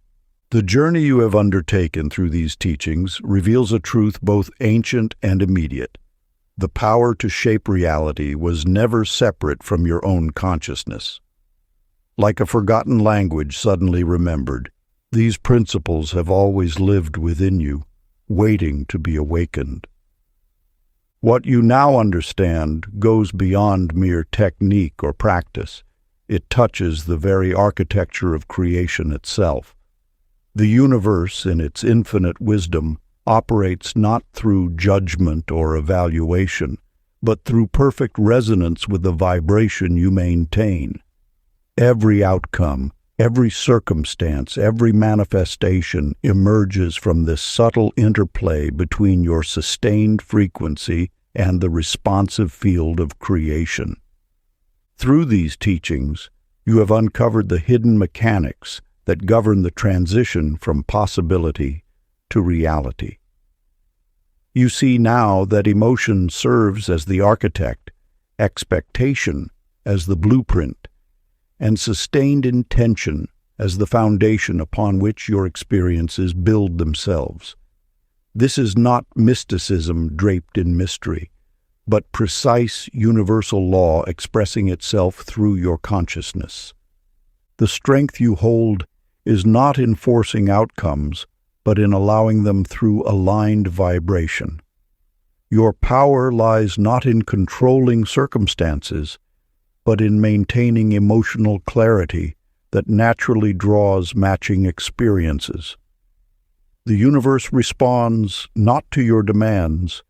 The journey you have undertaken through these teachings reveals a truth both ancient and immediate. The power to shape reality was never separate from your own consciousness. Like a forgotten language suddenly remembered, these principles have always lived within you, waiting to be awakened. What you now understand goes beyond mere technique or practice. It touches the very architecture of creation itself. The universe, in its infinite wisdom, operates not through judgment or evaluation, but through perfect resonance with the vibration you maintain. Every outcome, every circumstance, every manifestation emerges from this subtle interplay between your sustained frequency and the responsive field of creation. Through these teachings, you have uncovered the hidden mechanics that govern the transition from possibility to reality. You see now that emotion serves as the architect, expectation as the blueprint, and sustained intention as the foundation upon which your experiences build themselves. This is not mysticism draped in mystery, but precise universal law expressing itself through your consciousness. The strength you hold is not in forcing outcomes, but in allowing them through aligned vibration. Your power lies not in controlling circumstances, but in maintaining emotional clarity that naturally draws matching experiences. The universe responds not to your demands,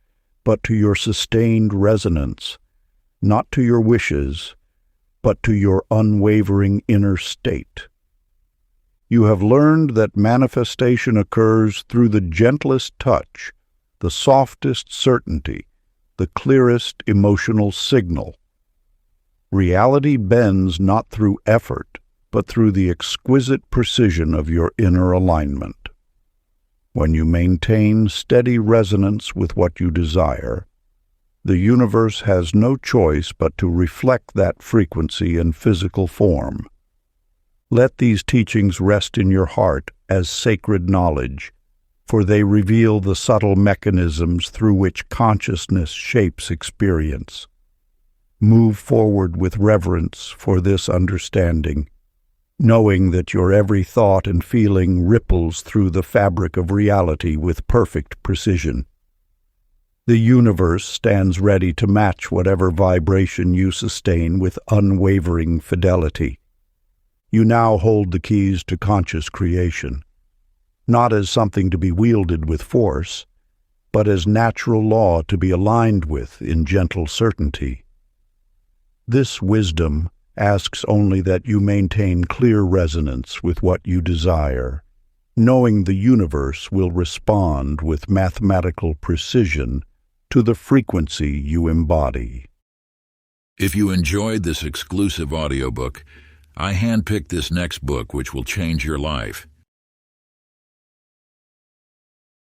but to your sustained resonance, not to your wishes, but to your unwavering inner state. You have learned that manifestation occurs through the gentlest touch, the softest certainty, the clearest emotional signal. Reality bends not through effort, but through the exquisite precision of your inner alignment. When you maintain steady resonance with what you desire, the universe has no choice but to reflect that frequency in physical form. Let these teachings rest in your heart as sacred knowledge, for they reveal the subtle mechanisms through which consciousness shapes experience. Move forward with reverence for this understanding, knowing that your every thought and feeling ripples through the fabric of reality with perfect precision. The universe stands ready to match whatever vibration you sustain with unwavering fidelity. You now hold the keys to conscious creation, not as something to be wielded with force, but as natural law to be aligned with in gentle certainty. This wisdom asks only that you maintain clear resonance with what you desire, knowing the universe will respond with mathematical precision to the frequency you embody. If you enjoyed this exclusive audiobook, I handpicked this next book which will change your life.